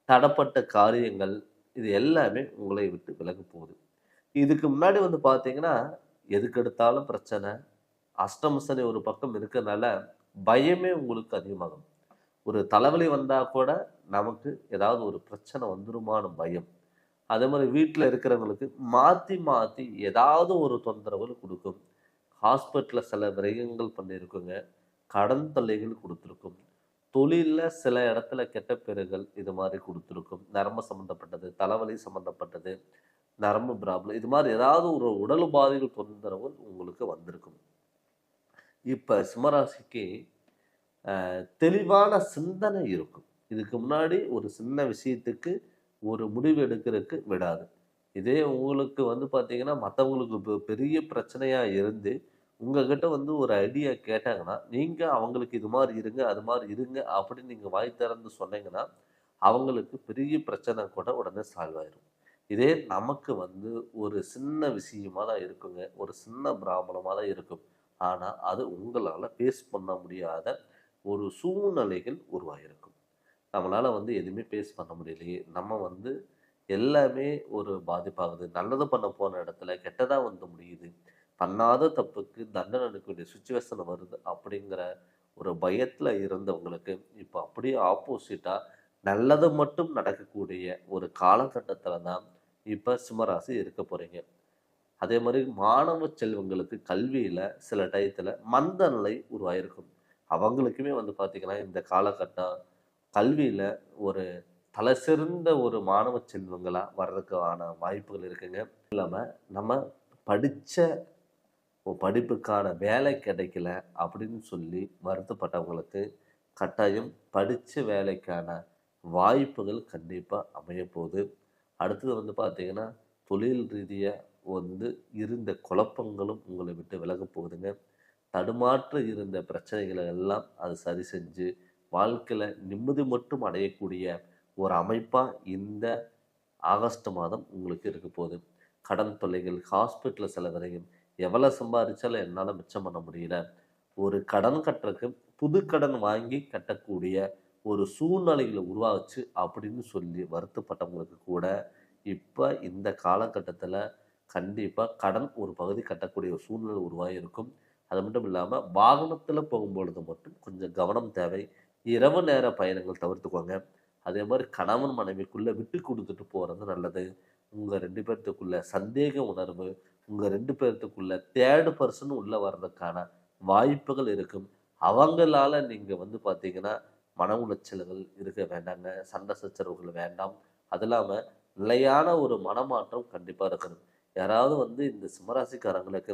தடப்பட்ட காரியங்கள் இது எல்லாமே உங்களை விட்டு விலக போகுது. இதுக்கு முன்னாடி வந்து பார்த்தீங்கன்னா, எதுக்கெடுத்தாலும் பிரச்சனை. அஷ்டம சனி ஒரு பக்கம் இருக்கனால, பயமே உங்களுக்கு அதிகமாகும். ஒரு தலைவலி வந்தால் கூட நமக்கு ஏதாவது ஒரு பிரச்சனை வந்துருமான பயம். அதே மாதிரி வீட்டில் இருக்கிறவங்களுக்கு மாற்றி மாற்றி ஏதாவது ஒரு தொந்தரவுகள் கொடுக்கும். ஹாஸ்பிட்டலில் சில விரயங்கள் பண்ணியிருக்குங்க. கடன் தொல்லைகள் கொடுத்துருக்கும். தொழிலில் சில இடத்துல கெட்ட பேறுகள் இது மாதிரி கொடுத்துருக்கும். நரம்பு சம்மந்தப்பட்டது, தலைவலி சம்மந்தப்பட்டது, நரம்பு ப்ராப்ளம் இது மாதிரி ஏதாவது ஒரு உடல் உபாதைகள் தொந்தரவு உங்களுக்கு வந்திருக்கும். இப்போ சிம்மராசிக்கு தெளிவான சிந்தனை இருக்கும். இதுக்கு முன்னாடி ஒரு சின்ன விஷயத்துக்கு ஒரு முடிவு எடுக்கிறதுக்கு விடாது. இதே உங்களுக்கு பார்த்தீங்கன்னா மற்றவங்களுக்கு பெரிய பிரச்சனையாக இருந்து உங்ககிட்ட ஒரு ஐடியா கேட்டாங்கன்னா, நீங்கள் அவங்களுக்கு இது மாதிரி இருங்க, அது மாதிரி இருங்க அப்படின்னு நீங்கள் வாய் திறந்து சொன்னீங்கன்னா, அவங்களுக்கு பெரிய பிரச்சனை கூட உடனே சால்வ் ஆயிரும். இதே நமக்கு ஒரு சின்ன விஷயமா தான் இருக்குங்க. ஒரு சின்ன ப்ராப்ளமாக தான் இருக்கும். ஆனால் அது உங்களால் ஃபேஸ் பண்ண முடியாத ஒரு சூழ்நிலைகள் உருவாகிருக்கும். நம்மளால் எதுவுமே ஃபேஸ் பண்ண முடியலையே, நம்ம எல்லாமே ஒரு பாதிப்பாகுது. நல்லது பண்ண போன இடத்துல கெட்டதாக முடியுது. பண்ணாத தப்புக்கு தண்டனை அளிக்க வேண்டிய சுச்சுவேஷன் வருது அப்படிங்கிற ஒரு பயத்தில் இருந்தவங்களுக்கு இப்போ அப்படியே ஆப்போசிட்டாக நல்லது மட்டும் நடக்கக்கூடிய ஒரு காலகட்டத்தில் தான் இப்போ சிம்மராசி இருக்க போகிறீங்க. அதே மாதிரி மாணவ செல்வங்களுக்கு கல்வியில் சில டயத்தில் மந்த நிலை உருவாயிருக்கும். அவங்களுக்குமே பார்த்தீங்கன்னா இந்த காலகட்டம் கல்வியில் ஒரு தலை சிறந்த ஒரு மாணவ செல்வங்களாக வர்றதுக்கான வாய்ப்புகள் இருக்குங்க. இல்லாமல் நம்ம படித்த படிப்புக்கான வேலை கிடைக்கல அப்படின்னு சொல்லி வருத்தப்பட்டவங்களுக்கு கட்டாயம் படித்த வேலைக்கான வாய்ப்புகள் கண்டிப்பாக அமையப்போகுது. அடுத்தது பார்த்தீங்கன்னா தொழில் ரீதியாக இருந்த குழப்பங்களும் உங்களை விட்டு விலக போகுதுங்க. தடுமாற்ற இருந்த பிரச்சனைகளை எல்லாம் அது சரி செஞ்சு வாழ்க்கையில் நிம்மதி மட்டும் அடையக்கூடிய ஒரு அமைப்பாக இந்த ஆகஸ்ட் மாதம் உங்களுக்கு இருக்க போகுது. கடன் தொல்லைகள், ஹாஸ்பிட்டலில் செலவரையும் எவ்வளோ சம்பாதிச்சாலும் என்னால் மிச்சம் பண்ண முடியல, ஒரு கடன் கட்டுறதுக்கு புது கடன் வாங்கி கட்டக்கூடிய ஒரு சூழ்நிலைகளை உருவாச்சு அப்படின்னு சொல்லி வருத்தப்பட்டவங்களுக்கு கூட இப்போ இந்த காலகட்டத்தில் கண்டிப்பாக கடன் ஒரு பகுதி கட்டக்கூடிய ஒரு சூழ்நிலை உருவாகி இருக்கும். அது மட்டும் இல்லாமல் வாகனத்தில் போகும்பொழுது மட்டும் கொஞ்சம் கவனம் தேவை. இரவு நேர பயணங்கள் தவிர்த்துக்கோங்க. அதே மாதிரி கணவன் மனைவிக்குள்ளே விட்டு கொடுத்துட்டு போகிறது நல்லது. உங்கள் 2 பேர்த்துக்குள்ள சந்தேக உணர்வு, உங்கள் 2 பேர்த்துக்குள்ள தேர்டு பர்சன் உள்ளே வர்றதுக்கான வாய்ப்புகள் இருக்கும். அவங்களால நீங்கள் பார்த்தீங்கன்னா மன உளைச்சல்கள் இருக்க வேண்டாங்க. சண்டை சச்சரவுகள் வேண்டாம். அது இல்லாமல் நிலையான ஒரு மனமாற்றம் கண்டிப்பாக இருக்கணும். யாராவது இந்த சிம்மராசிக்காரங்களுக்கு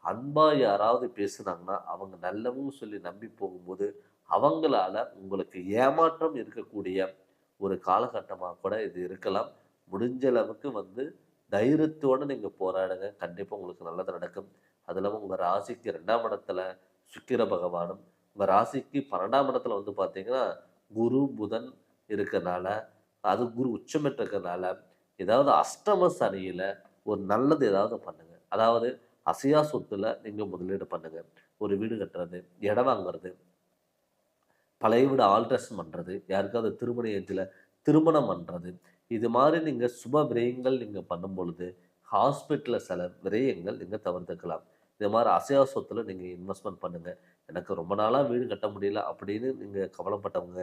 அன்பாக யாராவது பேசுனாங்கன்னா அவங்க நல்லவங்க சொல்லி நம்பி போகும்போது அவங்களால உங்களுக்கு ஏமாற்றம் இருக்கக்கூடிய ஒரு காலகட்டமாக கூட இது இருக்கலாம். முடிஞ்ச அளவுக்கு தைரியத்தோடு நீங்கள் போராடுங்க. கண்டிப்பாக உங்களுக்கு நல்லது நடக்கும். அது இல்லாமல் உங்கள் ராசிக்கு 2ஆம் இடத்துல சுக்கிர பகவானும், உங்கள் ராசிக்கு 12ஆம் இடத்துல பார்த்தீங்கன்னா குரு புதன் இருக்கிறனால, அது குரு உச்சமிட்டு இருக்கிறதுனால ஏதாவது அஷ்டம சனியில் ஒரு நல்லது ஏதாவது பண்ணுங்க. அதாவது அசையா சொத்துல நீங்கள் முதலீடு பண்ணுங்க. ஒரு வீடு கட்டுறது, இடம் வாங்குறது, பழைய வீடு ஆல்ட்ரேஷன் பண்ணுறது, யாருக்காவது திருமண ஏஜில் திருமணம் பண்ணுறது, இது மாதிரி நீங்கள் சுப விரயங்கள் நீங்கள் பண்ணும் பொழுது ஹாஸ்பிட்டலில் சில விரயங்கள் நீங்கள் தவிர்த்துக்கலாம். இது மாதிரி அசையா சொத்தில் நீங்கள் இன்வெஸ்ட்மெண்ட் பண்ணுங்கள். எனக்கு ரொம்ப நாளாக வீடு கட்ட முடியல அப்படின்னு நீங்கள் கவலைப்பட்டவங்க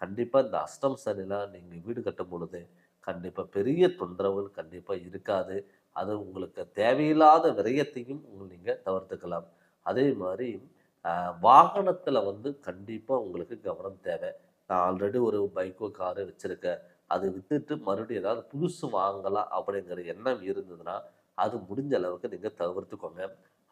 கண்டிப்பாக இந்த அஷ்டம் சனிலாம் நீங்கள் வீடு கட்டும் பொழுது கண்டிப்பாக பெரிய தொந்தரவுகள் கண்டிப்பாக இருக்காது. அது உங்களுக்கு தேவையில்லாத விரயத்தையும் நீங்கள் தவிர்த்துக்கலாம். அதே மாதிரி வாகனத்தில் கண்டிப்பாக உங்களுக்கு கவனம் தேவை. நான் ஆல்ரெடி ஒரு பைக்கோ காரோ வச்சுருக்கேன், அது விற்றுட்டு மறுபடியும் ஏதாவது புதுசு வாங்கலாம் அப்படிங்கிற எண்ணம் இருந்ததுன்னா அது முடிஞ்ச அளவுக்கு நீங்கள் தவிர்த்துக்கோங்க.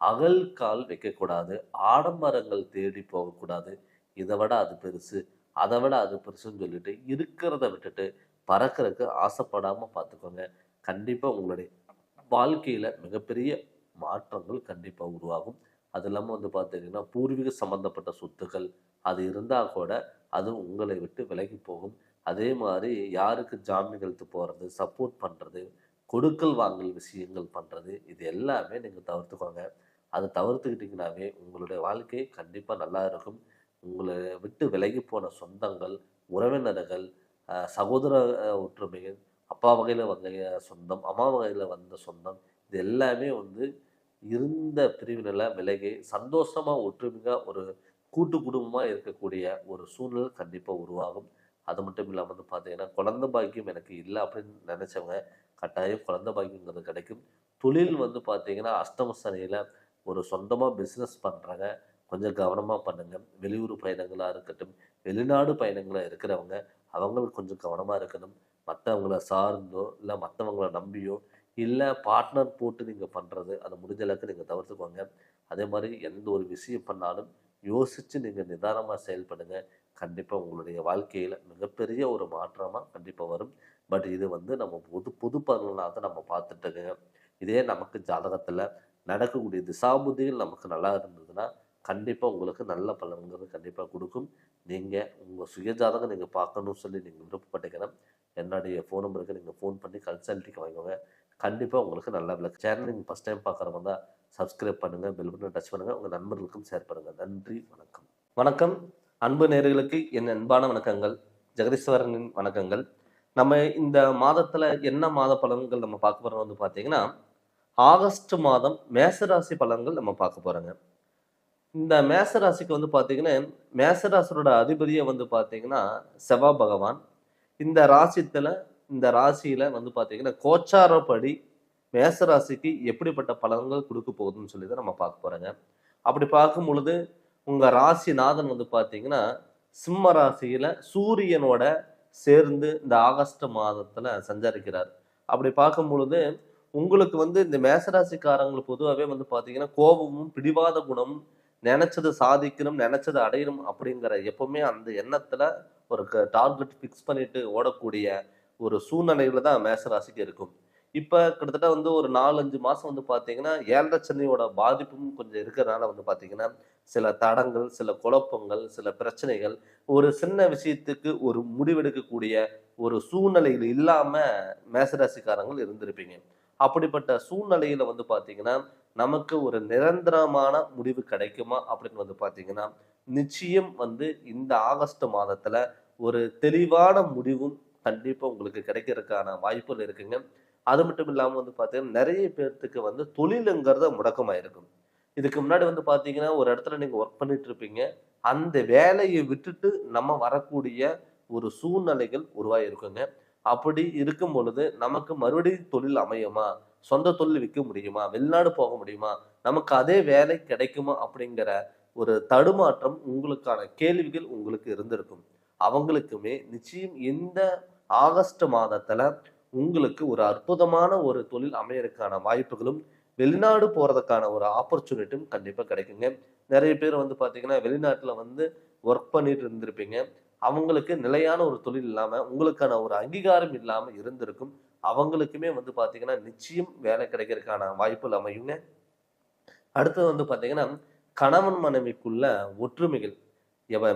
அகல் கால் வைக்கக்கூடாது. ஆடம்பரங்கள் தேடி போகக்கூடாது. இதை விட அது பெருசு, அதை விட அது பெருசுன்னு சொல்லிட்டு இருக்கிறத விட்டுட்டு பறக்கிறதுக்கு ஆசைப்படாமல் பார்த்துக்கோங்க. கண்டிப்பாக உங்களுடைய வாழ்க்கையில் மிகப்பெரிய மாற்றங்கள் கண்டிப்பாக உருவாகும். அது இல்லாமல் பார்த்தீங்கன்னா பூர்வீக சம்மந்தப்பட்ட சொத்துக்கள் அது இருந்தால் கூட அது உங்களை விட்டு விலகி போகும். அதே மாதிரி யாருக்கு ஜாமீன் எழுத்து போகிறது, சப்போர்ட் பண்ணுறது, கொடுக்கல் வாங்கல் விஷயங்கள் பண்ணுறது, இது எல்லாமே நீங்கள் தவிர்த்துக்கோங்க. அதை தவிர்த்துக்கிட்டிங்கனாவே உங்களுடைய வாழ்க்கை கண்டிப்பாக நல்லா இருக்கும். உங்களை விட்டு விலகி போன சொந்தங்கள், உறவினர்கள், சகோதர ஒற்றுமைகள், அப்பா வகையில் வந்த சொந்தம், அம்மா வகையில் வந்த சொந்தம், இது எல்லாமே இருந்த பிரிவினில் விலகி சந்தோஷமாக ஒற்றுமையாக ஒரு கூட்டு குடும்பமாக இருக்கக்கூடிய ஒரு சூழ்நிலை கண்டிப்பாக உருவாகும். அது மட்டும் இல்லாமல் வந்து பார்த்தீங்கன்னா, குழந்தை பாக்கியம் எனக்கு இல்லை அப்படின்னு நினச்சவங்க கட்டாயம் குழந்தை பாக்கியங்கிறது கிடைக்கும். தொழில் வந்து பார்த்தீங்கன்னா, அஷ்டம சனியில ஒரு சொந்தமாக பிஸ்னஸ் பண்ணுறவங்க கொஞ்சம் கவனமாக பண்ணுங்க. வெளியூர் பயணங்களாக இருக்கட்டும், வெளிநாடு பயணங்களா இருக்கிறவங்க அவங்களுக்கு கொஞ்சம் கவனமாக இருக்கணும். மற்றவங்கள சார்ந்தோ இல்லை மற்றவங்கள நம்பியோ இல்லை பார்ட்னர் போட்டு நீங்கள் பண்ணுறது அதை முடிஞ்ச அளவுக்கு நீங்கள் தவிர்த்துக்கோங்க. அதே மாதிரி எந்த ஒரு விஷயம் பண்ணாலும் யோசித்து நீங்கள் நிதானமாக செயல்படுங்க. கண்டிப்பாக உங்களுடைய வாழ்க்கையில் மிகப்பெரிய ஒரு மாற்றமாக கண்டிப்பாக வரும். பட் இது வந்து நம்ம பொது பொது பலனாக தான் நம்ம பார்த்துட்டுங்க. இதே நமக்கு ஜாதகத்தில் நடக்கக்கூடிய திசாபுத்திகள் நமக்கு நல்லா இருந்ததுன்னா கண்டிப்பாக உங்களுக்கு நல்ல பலன்கிறது கண்டிப்பாக கொடுக்கும். நீங்கள் உங்கள் சுய ஜாதகம் நீங்கள் பார்க்கணும்னு சொல்லி நீங்கள் விருப்பப்பட்டீங்கன்னா என்னுடைய ஃபோன் நம்பருக்கு நீங்கள் ஃபோன் பண்ணி கன்சல்ட்டிங் வாங்கிக்கோங்க. கண்டிப்பாக உங்களுக்கு நல்ல விளக்கு. சேனல் நீங்கள் ஃபஸ்ட் டைம் பார்க்குறவங்க தான் சப்ஸ்கிரைப் பண்ணுங்கள், பெல் பட்டனை டச் பண்ணுங்கள், உங்கள் நண்பர்களுக்கும் ஷேர் பண்ணுங்கள். நன்றி, வணக்கம். வணக்கம் அன்பு நேயர்களுக்கு என் அன்பான வணக்கங்கள். ஜெகதீஸ்வரனின் வணக்கங்கள். நம்ம இந்த மாதத்தில் என்ன மாத பலன்கள் நம்ம பார்க்க போகிறோம் வந்து பார்த்தீங்கன்னா, ஆகஸ்ட் மாதம் மேசராசி பலன்கள் நம்ம பார்க்க போகிறோங்க. இந்த மேசராசிக்கு வந்து பார்த்தீங்கன்னா, மேசராசியோட அதிபதியை வந்து பார்த்தீங்கன்னா செவ்வாய் பகவான். இந்த ராசியில வந்து பார்த்தீங்கன்னா கோச்சாரப்படி மேசராசிக்கு எப்படிப்பட்ட பலன்கள் கொடுக்க போகுதுன்னு சொல்லி தான் நம்ம பார்க்க போறோங்க. அப்படி பார்க்கும் பொழுது உங்க ராசிநாதன் வந்து பார்த்தீங்கன்னா சிம்ம ராசியில சூரியனோட சேர்ந்து இந்த ஆகஸ்ட் மாதத்துல சஞ்சரிக்கிறார். அப்படி பார்க்கும் பொழுது உங்களுக்கு வந்து இந்த மேசராசிக்காரங்களுக்கு பொதுவாகவே வந்து பார்த்தீங்கன்னா கோபமும் பிடிவாத குணமும் நினைச்சது சாதிக்கணும் நினைச்சது அடையணும் அப்படிங்கிற எப்பவுமே அந்த எண்ணத்துல ஒரு டார்கெட் ஃபிக்ஸ் பண்ணிட்டு ஓடக்கூடிய ஒரு சூழ்நிலையில தான் மேசராசிக்கு இருக்கும். இப்போ கிட்டத்தட்ட வந்து ஒரு 4-5 மாதம் வந்து பார்த்தீங்கன்னா 7 சனியோட பாதிப்பும் கொஞ்சம் இருக்கிறதுனால வந்து பார்த்தீங்கன்னா சில தடங்கள், சில குழப்பங்கள், சில பிரச்சனைகள், ஒரு சின்ன விஷயத்துக்கு ஒரு முடிவெடுக்கக்கூடிய ஒரு சூழ்நிலையில் இல்லாம மேசராசிக்காரங்கள் இருந்திருப்பீங்க. அப்படிப்பட்ட சூழ்நிலையில வந்து பார்த்தீங்கன்னா நமக்கு ஒரு நிரந்தரமான முடிவு கிடைக்குமா அப்படின்னு வந்து பார்த்தீங்கன்னா நிச்சயம் வந்து இந்த ஆகஸ்ட் மாதத்துல ஒரு தெளிவான முடிவும் கண்டிப்பா உங்களுக்கு கிடைக்கிறதுக்கான வாய்ப்புகள் இருக்குங்க. அது மட்டும் இல்லாம வந்து பார்த்தீங்கன்னா நிறைய பேர்த்துக்கு வந்து தொழிலுங்கிறத முடக்கமாயிருக்கும். இதுக்கு முன்னாடி வந்து பார்த்தீங்கன்னா ஒரு இடத்துல நீங்க ஒர்க் பண்ணிட்டு இருப்பீங்க. அந்த வேலையை விட்டுட்டு நம்ம வரக்கூடிய ஒரு சூழ்நிலைகள் உருவாகிருக்குங்க. அப்படி இருக்கும் பொழுது நமக்கு மறுபடியும் தொழில் அமையுமா, சொந்த தொழில் விற்க முடியுமா, வெளிநாடு போக முடியுமா, நமக்கு அதே வேலை கிடைக்குமா அப்படிங்கிற ஒரு தடுமாற்றம் உங்களுக்கான கேள்விகள் உங்களுக்கு இருந்திருக்கும். அவங்களுக்குமே நிச்சயம் இந்த ஆகஸ்ட் மாதத்துல உங்களுக்கு ஒரு அற்புதமான ஒரு தொழில் அமையறதுக்கான வாய்ப்புகளும் வெளிநாடு போறதுக்கான ஒரு ஆப்பர்ச்சுனிட்டியும் கண்டிப்பா கிடைக்குங்க. நிறைய பேர் வந்து பாத்தீங்கன்னா வெளிநாட்டுல வந்து ஒர்க் பண்ணிட்டு இருந்திருப்பீங்க. அவங்களுக்கு நிலையான ஒரு தொழில் இல்லாம உங்களுக்கான ஒரு அங்கீகாரம் இல்லாம இருந்திருக்கும். அவங்களுக்குமே வந்து பாத்தீங்கன்னா நிச்சயம் வேலை கிடைக்கிறதுக்கான வாய்ப்புகள் அமையுங்க. அடுத்தது வந்து பாத்தீங்கன்னா கணவன் மனைவிக்குள்ள ஒற்றுமைகள்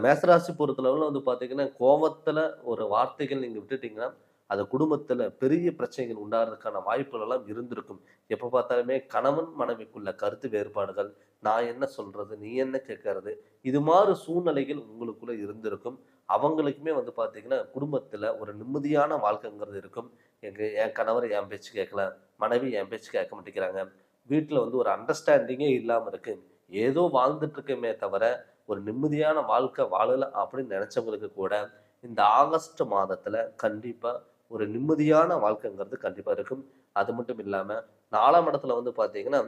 மேசராசி பொறுத்தளவுல வந்து பாத்தீங்கன்னா கோபத்துல ஒரு வார்த்தைகள் நீங்க விட்டுட்டீங்கன்னா அது குடும்பத்துல பெரிய பிரச்சனைகள் உண்டாகிறதுக்கான வாய்ப்புகள் எல்லாம் இருந்திருக்கும். எப்ப பார்த்தாலுமே கணவன் மனைவிக்குள்ள கருத்து வேறுபாடுகள், நான் என்ன சொல்றது நீ என்ன கேட்கறது, இது மாதிரி சூழ்நிலைகள் உங்களுக்குள்ள இருந்திருக்கும். அவங்களுக்குமே வந்து பாத்தீங்கன்னா குடும்பத்துல ஒரு நிம்மதியான வாழ்க்கைங்கிறது இருக்கும். என் கணவர் என் பேச்சு கேட்கல, மனைவி என் பேச்சு கேட்க மாட்டேங்கிறாங்க, வீட்டுல வந்து ஒரு அண்டர்ஸ்டாண்டிங்கே இல்லாம இருக்கு, ஏதோ வாழ்ந்துட்டு இருக்கமே தவிர ஒரு நிம்மதியான வாழ்க்கை வாழல அப்படின்னு நினைச்சவங்களுக்கு கூட இந்த ஆகஸ்ட் மாதத்துல கண்டிப்பா ஒரு நிம்மதியான வாழ்க்கைங்கிறது கண்டிப்பா இருக்கும். அது மட்டும் இல்லாம 4ஆம் இடத்துல வந்து பாத்தீங்கன்னா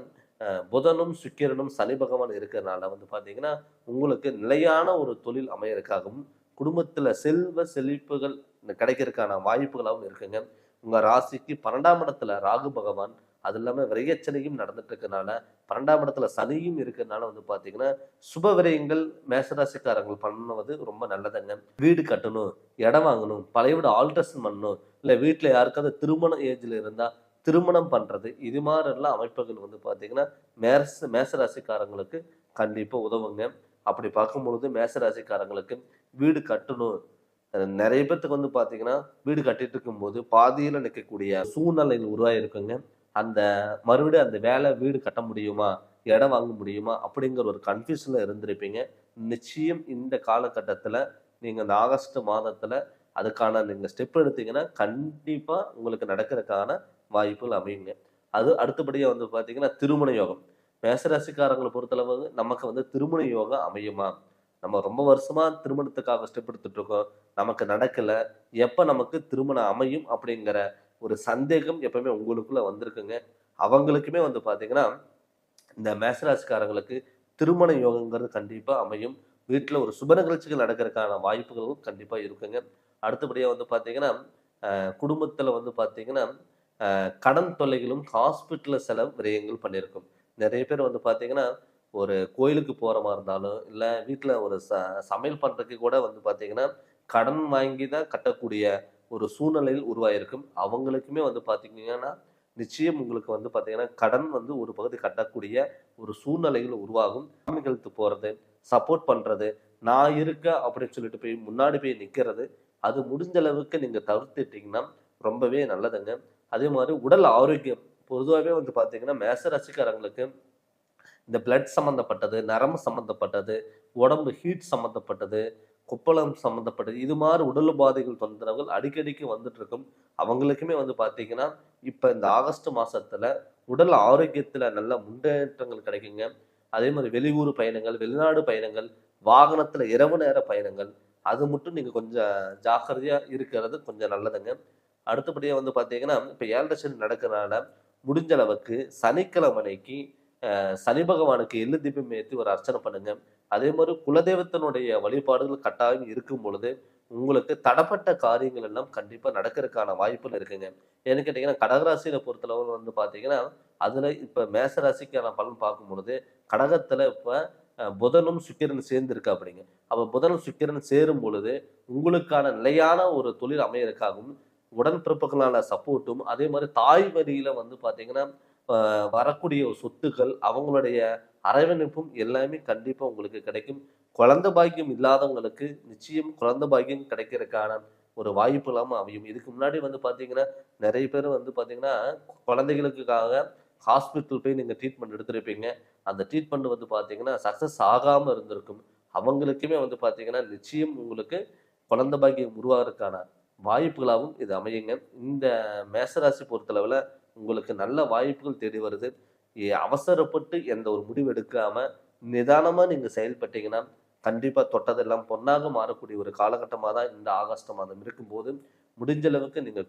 புதனும் சுக்கிரனும் சனி பகவான் இருக்கிறதுனால வந்து பாத்தீங்கன்னா உங்களுக்கு நிலையான ஒரு தொழில் அமையறதுக்காகவும் குடும்பத்துல செல்வ செழிப்புகள் கிடைக்கிறதுக்கான வாய்ப்புகளாகவும் இருக்குங்க. உங்க ராசிக்கு 12ஆம் இடத்துல ராகு பகவான், அது இல்லாம விரயச்சனையும் நடந்துட்டு இருக்கனால 12ஆம் இடத்துல சனியும் இருக்கிறதுனால வந்து பாத்தீங்கன்னா சுப விரயங்கள் மேசராசிக்காரங்கள் பண்ணுவது ரொம்ப நல்லதுங்க. வீடு கட்டணும், இடம் வாங்கணும், பழைய வீடு ஆல்ட்ரேஷன் பண்ணணும், இல்ல வீட்டுல யாருக்காவது திருமண ஏஜ்ல இருந்தா திருமணம் பண்றது, இது மாதிரி எல்லாம் அமைப்புகள் வந்து பாத்தீங்கன்னா மேசராசிக்காரங்களுக்கு கண்டிப்பா உதவுங்க. அப்படி பார்க்கும் பொழுது மேசராசிக்காரங்களுக்கு வீடு கட்டணும், நிறைய பேர்த்துக்கு வந்து பாத்தீங்கன்னா வீடு கட்டிட்டு இருக்கும் போது பாதியில நிற்கக்கூடிய சூழ்நிலைகள் உருவாகி இருக்குங்க. அந்த மறுபடியும் அந்த வேலை வீடு கட்ட முடியுமா, இடம் வாங்க முடியுமா அப்படிங்கிற ஒரு கன்ஃபியூஷன்ல இருந்திருப்பீங்க. நிச்சயம் இந்த காலகட்டத்துல நீங்க இந்த ஆகஸ்ட் மாதத்துல அதுக்கான நீங்க ஸ்டெப் எடுத்தீங்கன்னா கண்டிப்பா உங்களுக்கு நடக்கிறதுக்கான வாய்ப்புகள் அமையுங்க. அது அடுத்தபடியா வந்து பாத்தீங்கன்னா திருமண யோகம். மேசராசிக்காரங்களை பொறுத்தளவு நமக்கு வந்து திருமண யோகம் அமையுமா, நம்ம ரொம்ப வருஷமா திருமணத்துக்காக ஸ்டெப் எடுத்துட்டு இருக்கோம், நமக்கு நடக்கல, எப்ப நமக்கு திருமணம் அமையும் அப்படிங்கிற ஒரு சந்தேகம் எப்பவுமே உங்களுக்குள்ள வந்திருக்குங்க. அவங்களுக்குமே வந்து பார்த்தீங்கன்னா, இந்த மேஷராசிக்காரங்களுக்கு திருமண யோகங்கிறது கண்டிப்பா அமையும். வீட்ல ஒரு சுப நிகழ்ச்சிகள் நடக்கிறதுக்கான வாய்ப்புகளும் கண்டிப்பா இருக்குங்க. அடுத்தபடியா வந்து பார்த்தீங்கன்னா, குடும்பத்தில வந்து பார்த்தீங்கன்னா, கடன் தொல்லைகளும், ஹாஸ்பிட்டல்ல செலவு விரயங்கள் பண்ணியிருக்கும். நெறைய பேர் வந்து பார்த்தீங்கன்னா, ஒரு கோயிலுக்கு போற மாரி இருந்தாலும், இல்ல வீட்ல ஒரு சமையல் பண்றதுக்கு கூட வந்து பார்த்தீங்கன்னா, கடன் வாங்கி தான் கட்டக்கூடிய ஒரு சூழ்நிலையில் உருவாகியிருக்கும். அவங்களுக்குமே வந்து பார்த்தீங்கன்னா, நிச்சயம் உங்களுக்கு வந்து பார்த்தீங்கன்னா, கடன் வந்து ஒரு பகுதி கட்டக்கூடிய ஒரு சூழ்நிலைகள் உருவாகும். சாமிகளுக்கு போறது, சப்போர்ட் பண்றது, நான் இருக்கேன் அப்படின்னு சொல்லிட்டு போய் முன்னாடி போய் நிக்கிறது, அது முடிஞ்ச அளவுக்கு நீங்க தவிர்த்துட்டீங்கன்னா ரொம்பவே நல்லதுங்க. அதே மாரி உடல் ஆரோக்கியம் பொதுவாவே வந்து பார்த்தீங்கன்னா, மேஷ ராசிக்காரங்களுக்கு இந்த பிளட் சம்மந்தப்பட்டது, நரம்பு சம்மந்தப்பட்டது, உடம்பு ஹீட் சம்மந்தப்பட்டது, கொப்பளம் சம்மந்தப்பட்டது, இது மாரி உடல் உபாதைகள் தொந்தரவுகள் அடிக்கடிக்கு வந்துட்டு இருக்கும். அவங்களுக்குமே வந்து பார்த்தீங்கன்னா, இப்ப இந்த ஆகஸ்ட் மாசத்துல உடல் ஆரோக்கியத்துல நல்ல முன்னேற்றங்கள் கிடைக்குங்க. அதே மாரி வெளியூர் பயணங்கள், வெளிநாடு பயணங்கள், வாகனத்துல இரவு நேர பயணங்கள், அது மட்டும் நீங்க கொஞ்சம் ஜாக்கிரதையா இருக்கிறது கொஞ்சம் நல்லதுங்க. அடுத்தபடியா வந்து பார்த்தீங்கன்னா, இப்ப 7 சனி நடக்கிறனால, முடிஞ்ச அளவுக்கு சனிக்கிழமை அன்னைக்கு சனி பகவானுக்கு எள்ளு தீபம் ஏத்தி ஒரு அர்ச்சனை பண்ணுங்க. அதே மாரி குலதெய்வத்தினுடைய வழிபாடுகள் கட்டாயம் இருக்கும் பொழுது, உங்களுக்கு தடப்பட்ட காரியங்கள் எல்லாம் கண்டிப்பா நடக்கறதுக்கான வாய்ப்புகள் இருக்குங்க. ஏன்னு கேட்டீங்கன்னா, கடகராசியில பொறுத்தளவு வந்து பார்த்தீங்கன்னா, அதுல இப்ப மேஷ ராசிக்கான பலன் பார்க்கும் பொழுது, கடகத்துல இப்ப புதனும், சுக்கிரனும் சேர்ந்திருக்காப்படிங்க. அப்ப புதனும், சுக்கிரனும் சேரும் பொழுது, உங்களுக்கான நிலையான ஒரு தொழில் அமையறதுக்காகவும், உடன்பிறப்புகளான சப்போர்ட்டும், அதே மாரி தாய் வழியில வந்து பார்த்தீங்கன்னா, வரக்கூடிய சொத்துக்கள், அவங்களுடைய அரவணைப்பும் எல்லாமே கண்டிப்பா உங்களுக்கு கிடைக்கும். குழந்தை பாக்கியம் இல்லாதவங்களுக்கு நிச்சயம் குழந்தை பாக்கியம் கிடைக்கிறதுக்கான ஒரு வாய்ப்புலாம் அமையும். இதுக்கு முன்னாடி வந்து பார்த்தீங்கன்னா, நெறைய பேர் வந்து பார்த்தீங்கன்னா, குழந்தைகளுக்காக ஹாஸ்பிட்டல் போய் நீங்க ட்ரீட்மெண்ட் எடுத்திருப்பீங்க. அந்த ட்ரீட்மெண்ட் வந்து பார்த்தீங்கன்னா, சக்சஸ் ஆகாம இருந்திருக்கும். அவங்களுக்குமே வந்து பார்த்தீங்கன்னா, நிச்சயம் உங்களுக்கு குழந்தை பாக்கியம் உருவாகுறதுக்கான வாய்ப்புகளாகவும் இது அமையுங்க. இந்த மேஷராசி பொறுத்தளவுல உங்களுக்கு நல்ல வாய்ப்புகள் தேடி வருது. அவசரப்பட்டு எந்த ஒரு முடிவு எடுக்காம, நிதானமா நீங்க செயல்பட்டீங்கன்னா, கண்டிப்பா தொட்டதெல்லாம் பொன்னாக மாறக்கூடிய ஒரு காலகட்டமா தான் இந்த ஆகஸ்ட் மாதம் இருக்கும்போது, முடிஞ்ச அளவுக்கு நீங்க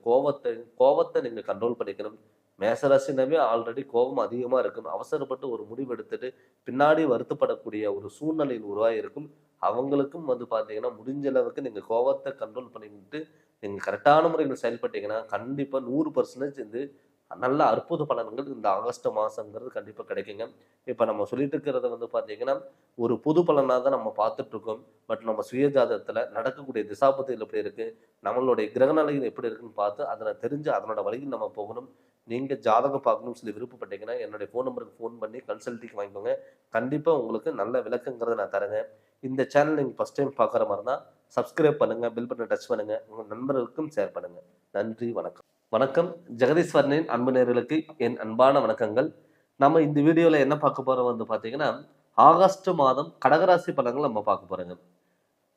கோவத்த நீங்க கண்ட்ரோல் பண்ணிக்கணும். மேஷராசினாவே ஆல்ரெடி கோபம் அதிகமா இருக்கும். அவசரப்பட்டு ஒரு முடிவு எடுத்துட்டு, பின்னாடி வருத்தப்படக்கூடிய ஒரு சூழ்நிலையில் உருவாகியிருக்கும். அவங்களுக்கும் வந்து பார்த்தீங்கன்னா, முடிஞ்ச அளவுக்கு நீங்க கோவத்த கண்ட்ரோல் பண்ணிக்கிட்டு, நீங்க கரெக்டான முறையில செயல்பட்டீங்கன்னா, கண்டிப்பா 100% இது நல்ல அற்புத பலன்கள் இந்த ஆகஸ்ட் மாசங்கிறது கண்டிப்பா கிடைக்குங்க. இப்ப நம்ம சொல்லிட்டு இருக்கிறத வந்து பார்த்தீங்கன்னா, ஒரு பொது பலனா தான் நம்ம பார்த்துட்டு இருக்கோம். பட் நம்ம சுய ஜாதகத்துல நடக்கக்கூடிய திசாபுத்திகள் எப்படி இருக்கு, நம்மளுடைய கிரக நிலைகள் எப்படி இருக்குன்னு பார்த்து, அதில தெரிஞ்சு அதனோட வழியில் நம்ம போகணும். நீங்க ஜாதகம் பார்க்கணும்னு சொல்லி விருப்பப்பட்டீங்கன்னா, என்னுடைய ஃபோன் நம்பருக்கு ஃபோன் பண்ணி கன்சல்டிங் வாங்கிக்கோங்க. கண்டிப்பா உங்களுக்கு நல்ல விளக்கங்கிறத நான் தரேங்க. இந்த சேனல் நீங்க ஃபர்ஸ்ட் டைம் பார்க்குற மாரி இருந்தா, சப்ஸ்கிரைப் பண்ணுங்க, பெல் பட்டன டச் பண்ணுங்க. உங்க நண்பர்களுக்கும் ஷேர் பண்ணுங்க. நன்றி, வணக்கம். வணக்கம். ஜெகதீஸ்வரனின் அன்பு நேயர்களுக்கு என் அன்பான வணக்கங்கள். நம்ம இந்த வீடியோல என்ன பார்க்க போறோம் வந்து பார்த்தீங்கன்னா, ஆகஸ்ட் மாதம் கடகராசி பலன்கள் நம்ம பார்க்க போறோங்க.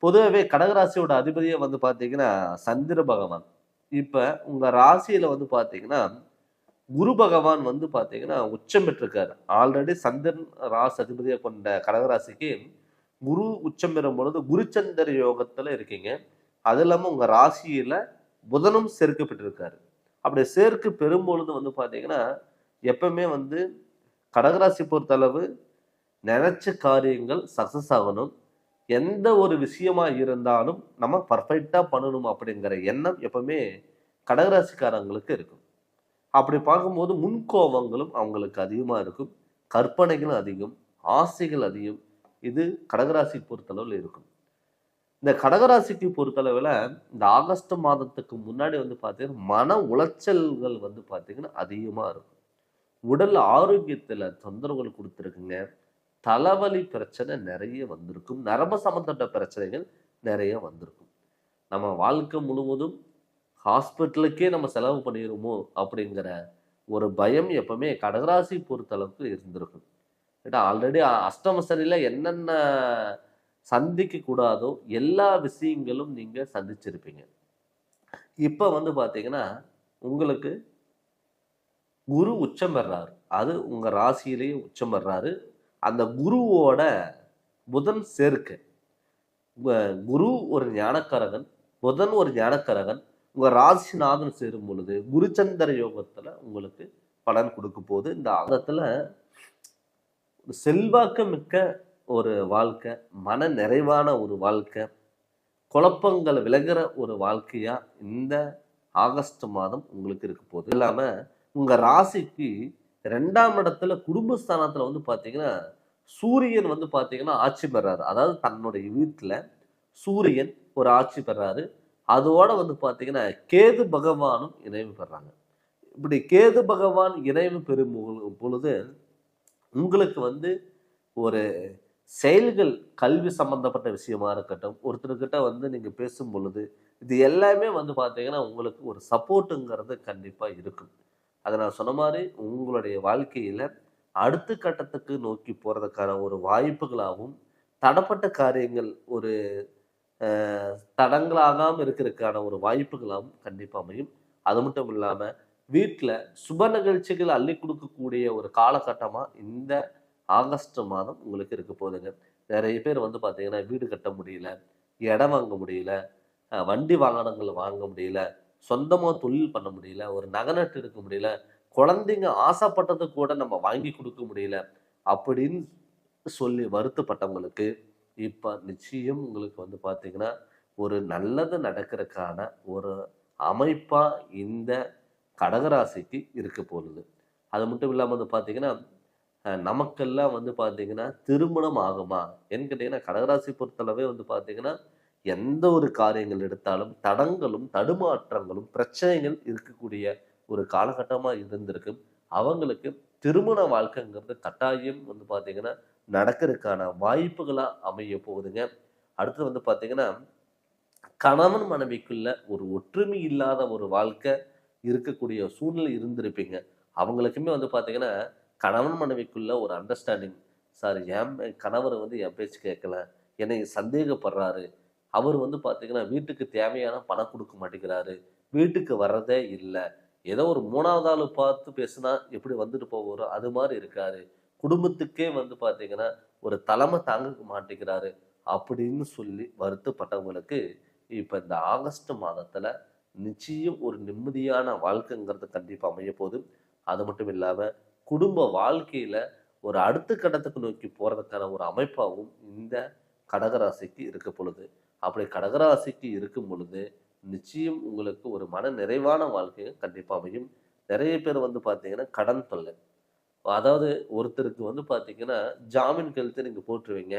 பொதுவாவே கடகராசியோட அதிபதியே வந்து பார்த்தீங்கன்னா, சந்திர பகவான். இப்ப உங்க ராசியில வந்து பார்த்தீங்கன்னா, குரு பகவான் வந்து பார்த்தீங்கன்னா, உச்சம் பெற்றிருக்காரு. ஆல்ரெடி சந்திரன் ராசி அதிபதியா கொண்ட கடகராசிக்கு குரு உச்சம் பெறும் பொழுது குருச்சந்திர யோகத்துல இருக்கீங்க. அது இல்லாம உங்க ராசியில புதனும் சேர்க்கப்பட்டிருக்காரு. அப்படி சேர்க்கை பெறும்பொழுது வந்து பார்த்தீங்கன்னா, எப்பவுமே வந்து கடகராசி பொறுத்தளவு நெனச்ச காரியங்கள் சக்சஸ் ஆகணும். எந்த ஒரு விஷயமா இருந்தாலும் நம்ம பர்ஃபெக்ட்டா பண்ணணும் அப்படிங்கிற எண்ணம் எப்பவுமே கடகராசிக்காரங்களுக்கு இருக்கும். அப்படி பார்க்கும்போது முன்கோபங்களும் அவங்களுக்கு அதிகமா இருக்கும். கற்பனைகளும் அதிகம், ஆசைகள் அதிகம். இது கடகராசி பொறுத்தளவுல இருக்கும். இந்த கடகராசிக்கு பொறுத்தளவுல, இந்த ஆகஸ்ட் மாதத்துக்கு முன்னாடி வந்து பார்த்தீங்கன்னா, மன உளைச்சல்கள் வந்து பார்த்தீங்கன்னா, அதிகமா இருக்கும். உடல் ஆரோக்கியத்துல தொந்தரவுகள் குடுத்திருக்குங்க. தலைவலி பிரச்சனை நெறைய வந்திருக்கும். நரம்பு சம்பந்தப்பட்ட பிரச்சனைகள் நெறைய வந்திருக்கும். நம்ம வாழ்க்கை முழுவதும் ஹாஸ்பிட்டலுக்கே நம்ம செலவு பண்ணிருமோ! அப்படிங்கிற ஒரு பயம் எப்பவுமே கடகராசி பொறுத்தளவுக்கு இருந்திருக்கும். ஏன்னா ஆல்ரெடி அஷ்டம சனியில என்னென்ன சந்திக்க கூடாதோ எல்லா விஷயங்களும் நீங்க சந்திச்சிருப்பீங்க. இப்ப வந்து பார்த்தீங்கன்னா, உங்களுக்கு குரு உச்சம் பெறாரு. அது உங்க ராசியிலேயே உச்சம் பெறாரு. அந்த குருவோட புதன் சேர்க்கை. குரு ஒரு ஞானக்காரகன், புதன் ஒரு ஞானக்காரகன், உங்க ராசிநாதன் சேரும் பொழுது குருச்சந்திர யோகத்துல உங்களுக்கு பலன் கொடுக்க போகுது. இந்த ஆகத்துல செல்வாக்கு மிக்க ஒரு வாழ்க்கை, மன நிறைவான ஒரு வாழ்க்கை, குழப்பங்கள் விலகிற ஒரு வாழ்க்கையா இந்த ஆகஸ்ட் மாதம் உங்களுக்கு இருக்க போகுது. இல்லாம உங்க ராசிக்கு 2ஆம் இடத்துல குடும்பஸ்தானத்துல வந்து பாத்தீங்கன்னா சூரியன் வந்து பாத்தீங்கன்னா ஆட்சி பெறாரு. அதாவது தன்னுடைய வீட்டுல சூரியன் ஒரு ஆட்சி பெறாரு. அதோட வந்து பாத்தீங்கன்னா கேது பகவானும் இணைவு பெறாங்க. இப்படி கேது பகவான் இணைவு பெறும் பொழுது உங்களுக்கு வந்து ஒரு செயல்கள், கல்வி சம்பந்தப்பட்ட விஷயமா இருக்கட்டும், ஒருத்தர்கிட்ட வந்து நீங்க பேசும் பொழுது இது எல்லாமே வந்து பாத்தீங்கன்னா உங்களுக்கு ஒரு சப்போர்ட்டுங்கிறது கண்டிப்பா இருக்கும். அதை நான் சொன்ன மாதிரி உங்களுடைய வாழ்க்கையில அடுத்த கட்டத்துக்கு நோக்கி போறதுக்கான ஒரு வாய்ப்புகளாகவும், தடப்பட்ட காரியங்கள் ஒரு தடங்களாகாம இருக்கிறதுக்கான ஒரு வாய்ப்புகளாகவும் கண்டிப்பா அமையும். அது மட்டும் இல்லாம வீட்டுல சுப நிகழ்ச்சிகள் அள்ளி கொடுக்கக்கூடிய ஒரு காலகட்டமா இந்த ஆகஸ்ட் மாதம் உங்களுக்கு இருக்க போகுதுங்க. நிறைய பேர் வந்து பாத்தீங்கன்னா வீடு கட்ட முடியல, இடம் வாங்க முடியல, வண்டி வாகனங்கள் வாங்க முடியல, சொந்தமா தொழில் பண்ண முடியல, ஒரு நகை நட்டு எடுக்க முடியல, குழந்தைங்க ஆசைப்பட்டது கூட நம்ம வாங்கி கொடுக்க முடியல அப்படின்னு சொல்லி வருத்தப்பட்டவங்களுக்கு இப்ப நிச்சயம் உங்களுக்கு வந்து பாத்தீங்கன்னா ஒரு நல்லது நடக்கிறதுக்கான ஒரு அமைப்பா இந்த கடகராசிக்கு இருக்க போகுது. அது மட்டும் இல்லாம வந்து பாத்தீங்கன்னா நமக்கெல்லாம் வந்து பாத்தீங்கன்னா திருமணம் ஆகுமா ஏன்னு கேட்டீங்கன்னா கடகராசி பொறுத்தளவே வந்து பாத்தீங்கன்னா எந்த ஒரு காரியங்கள் எடுத்தாலும் தடங்களும் தடுமாற்றங்களும் பிரச்சனைகள் இருக்கக்கூடிய ஒரு காலகட்டமா இருந்திருக்கு. அவங்களுக்கு திருமண வாழ்க்கைங்கிறது கட்டாயம் வந்து பாத்தீங்கன்னா நடக்கிறதுக்கான வாய்ப்புகளா அமைய போகுதுங்க. அடுத்து வந்து பாத்தீங்கன்னா கணவன் மனைவிக்குள்ள ஒரு ஒற்றுமை இல்லாத ஒரு வாழ்க்கை இருக்கக்கூடிய சூழ்நிலை இருந்திருப்பீங்க. அவங்களுக்குமே வந்து பாத்தீங்கன்னா கணவன் மனைவிக்குள்ள ஒரு அண்டர்ஸ்டாண்டிங், சார் என் கணவர் வந்து என் பேச்சு கேட்கல, என்னை சந்தேகப்படுறாரு, அவர் வந்து பாத்தீங்கன்னா வீட்டுக்கு தேவையான பணம் கொடுக்க மாட்டேங்கிறாரு, வீட்டுக்கு வர்றதே இல்லை, ஏதோ ஒரு 3வது ஆளு பார்த்து பேசுனா எப்படி வந்துட்டு போவாரோ அது மாதிரி இருக்காரு, குடும்பத்துக்கே வந்து பாத்தீங்கன்னா ஒரு தலைமை தாங்க மாட்டேங்கிறாரு அப்படின்னு சொல்லி வருத்தப்பட்டவங்களுக்கு இப்ப இந்த ஆகஸ்ட் மாதத்துல நிச்சயம் ஒரு நிம்மதியான வாழ்க்கைங்கிறது கண்டிப்பா அமைய போகுது. அது மட்டும் இல்லாம குடும்ப வாழ்க்கையில ஒரு அடுத்த கட்டத்துக்கு நோக்கி போறதுக்கான ஒரு அமைப்பாகவும் இந்த கடகராசிக்கு இருக்க பொழுது, அப்படி கடகராசிக்கு இருக்கும் பொழுது நிச்சயம் உங்களுக்கு ஒரு மன நிறைவான வாழ்க்கையும் கண்டிப்பா அமையும். நிறைய பேர் வந்து பாத்தீங்கன்னா கடன் தொல்லை, அதாவது ஒருத்தருக்கு வந்து பாத்தீங்கன்னா ஜாமீன் கையெழுத்து நீங்க போட்டுருவீங்க,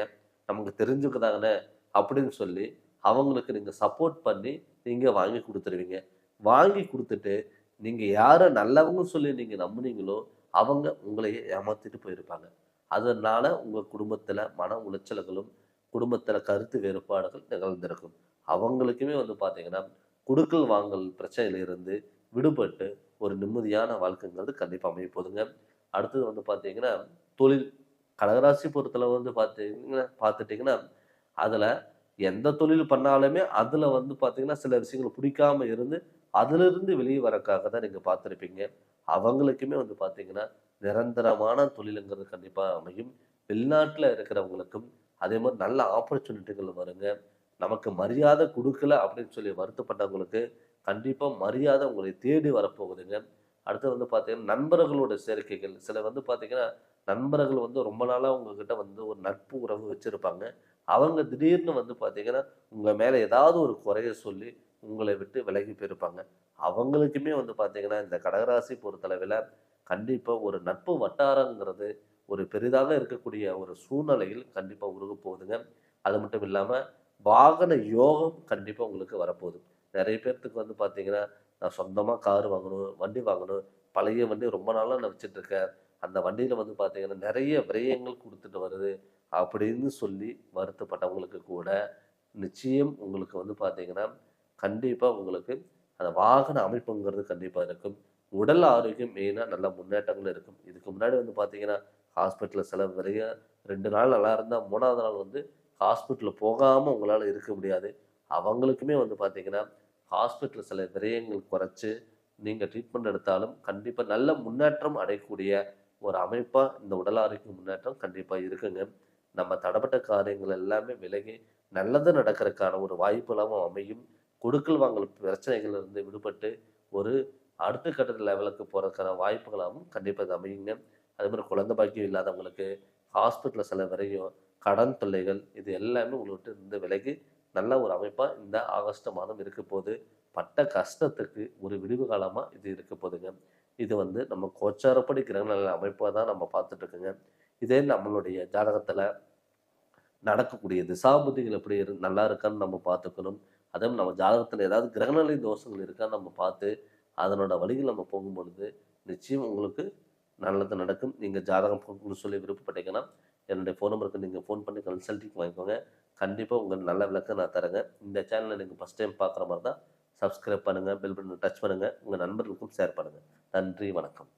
நமக்கு தெரிஞ்சுக்கதாங்கண்ணே அப்படின்னு சொல்லி அவங்களுக்கு நீங்க சப்போர்ட் பண்ணி நீங்க வாங்கி கொடுத்துருவீங்க. வாங்கி கொடுத்துட்டு நீங்க யாரை நல்லவங்கன்னு சொல்லி நீங்க நம்புனீங்களோ அவங்க உங்களையே ஏமாத்திட்டு போயிருப்பாங்க. அதனால உங்க குடும்பத்துல மன உளைச்சல்களும் குடும்பத்துல கருத்து வேறுபாடுகள் நிகழ்ந்திருக்கும். அவங்களுக்குமே வந்து பாத்தீங்கன்னா குடுக்கல் வாங்கல் பிரச்சனையில இருந்து விடுபட்டு ஒரு நிம்மதியான வாழ்க்கைங்கிறது கண்டிப்பா அமைய போதுங்க. அடுத்தது வந்து பாத்தீங்கன்னா தொழில், கடகராசி பொறுத்தளவு வந்து பார்த்துட்டீங்கன்னா அதுல எந்த தொழில் பண்ணாலுமே அதுல வந்து பாத்தீங்கன்னா சில விஷயங்கள் பிடிக்காம இருந்து அதுல இருந்து வெளியே வரக்காக தான் நீங்க பார்த்திருப்பீங்க. அவங்களுக்குமே வந்து பாத்தீங்கன்னா நிரந்தரமான தொழிலுங்கிறது கண்டிப்பா அமையும். வெளிநாட்டுல இருக்கிறவங்களுக்கும் அதே மாதிரி நல்ல ஆப்பர்ச்சுனிட்டிகள் வருங்க. நமக்கு மரியாதை கொடுக்கல அப்படின்னு சொல்லி வருத்தப்பட்டவங்களுக்கு கண்டிப்பா மரியாதை உங்களை தேடி வரப்போகுதுங்க. அடுத்து வந்து பாத்தீங்கன்னா நண்பர்களோட சேர்க்கைகள், சில வந்து பாத்தீங்கன்னா நண்பர்கள் வந்து ரொம்ப நாளா உங்ககிட்ட வந்து ஒரு நட்பு உறவு வச்சிருப்பாங்க. அவங்க திடீர்னு வந்து பாத்தீங்கன்னா உங்க மேல ஏதாவது ஒரு குறைய சொல்லி உங்களை விட்டு விலகி போயிருப்பாங்க. அவங்களுக்குமே வந்து பாத்தீங்கன்னா இந்த கடகராசி பொறுத்தளவில் கண்டிப்பா ஒரு நட்பு வட்டாரங்கிறது ஒரு பெரிதாக இருக்கக்கூடிய ஒரு சூழ்நிலையில் கண்டிப்பா உருக போகுதுங்க. அது மட்டும் இல்லாம வாகன யோகம் கண்டிப்பா உங்களுக்கு வரப்போகுது. நிறைய பேர்த்துக்கு வந்து பாத்தீங்கன்னா நான் சொந்தமா கார் வாங்கணும், வண்டி வாங்கணும், பழைய வண்டி ரொம்ப நாளா நான் வச்சுட்டு இருக்கேன், அந்த வண்டியில வந்து பாத்தீங்கன்னா நிறைய விரயங்கள் கொடுத்துட்டு வருது அப்படின்னு சொல்லி வருத்தப்பட்டவங்களுக்கு கூட நிச்சயம் உங்களுக்கு வந்து பாத்தீங்கன்னா கண்டிப்பா உங்களுக்கு அந்த வாகன அமைப்புங்கிறது கண்டிப்பா இருக்கும். உடல் ஆரோக்கியம் மெயினா நல்ல முன்னேற்றங்கள் இருக்கும். இதுக்கு முன்னாடி வந்து பாத்தீங்கன்னா ஹாஸ்பிட்டல்ல செலவு நிறைய, 2 நாள் நல்லா இருந்தா 3வது நாள் வந்து ஹாஸ்பிட்டல் போகாம உங்களால இருக்க முடியாது. அவங்களுக்குமே வந்து பாத்தீங்கன்னா ஹாஸ்பிட்டல் சில விரயங்கள் குறைச்சு நீங்க ட்ரீட்மெண்ட் எடுத்தாலும் கண்டிப்பா நல்ல முன்னேற்றம் அடையக்கூடிய ஒரு அமைப்பா இந்த உடல் ஆரோக்கிய முன்னேற்றம் கண்டிப்பா இருக்குங்க. நம்ம தடப்பட்ட காரியங்கள் எல்லாமே விலகி நல்லது நடக்கிறதுக்கான ஒரு வாய்ப்புகளாகவும் அமையும். கொடுக்கல் வாங்கல் பிரச்சனைகள் இருந்து விடுபட்டு ஒரு அடுத்த கட்ட லெவலுக்கு போகிறதுக்கான வாய்ப்புகளாகவும் கண்டிப்பாக இது அமையுங்க. அதே மாதிரி குழந்தை பாக்கியம் இல்லாதவங்களுக்கு ஹாஸ்பிட்டலில் சில வரையும் கடன் தொல்லைகள் இது எல்லாமே உங்கள்கிட்ட இருந்து விலகி நல்ல ஒரு அமைப்பாக இந்த ஆகஸ்ட் மாதம் இருக்க போது. பட்ட கஷ்டத்துக்கு ஒரு விடிவு காலமாக இது இருக்க போதுங்க. இது நம்ம கோச்சாரப்படி கிரகநிலை அமைப்பாக தான் நம்ம பார்த்துட்டு இருக்குங்க. இதே நம்மளுடைய ஜாதகத்தில் நடக்கக்கூடிய திசாபுத்திகள் எப்படி நல்லா இருக்கான்னு நம்ம பார்த்துக்கணும். அதே மாதிரி நம்ம ஜாதகத்தில் ஏதாவது கிரகநிலை தோஷங்கள் இருக்கான்னு நம்ம பார்த்து அதனோட வழிகள் நம்ம போகும்பொழுது நிச்சயம் உங்களுக்கு நல்லது நடக்கும். நீங்கள் ஜாதகம் போகணும்னு சொல்லி விருப்பப்பட்டீங்கன்னா என்னுடைய ஃபோன் நம்பருக்கு நீங்கள் ஃபோன் பண்ணி கன்சல்டிங் வாங்கிக்கோங்க. கண்டிப்பாக உங்கள் நல்ல விளக்கம் நான் தரேங்க. இந்த சேனலை நீங்கள் ஃபஸ்ட் டைம் பார்க்குற மாதிரி தான் சப்ஸ்கிரைப் பண்ணுங்கள், பெல் பட்டனை டச் பண்ணுங்கள், உங்கள் நண்பர்களுக்கும் ஷேர் பண்ணுங்கள். நன்றி, வணக்கம்.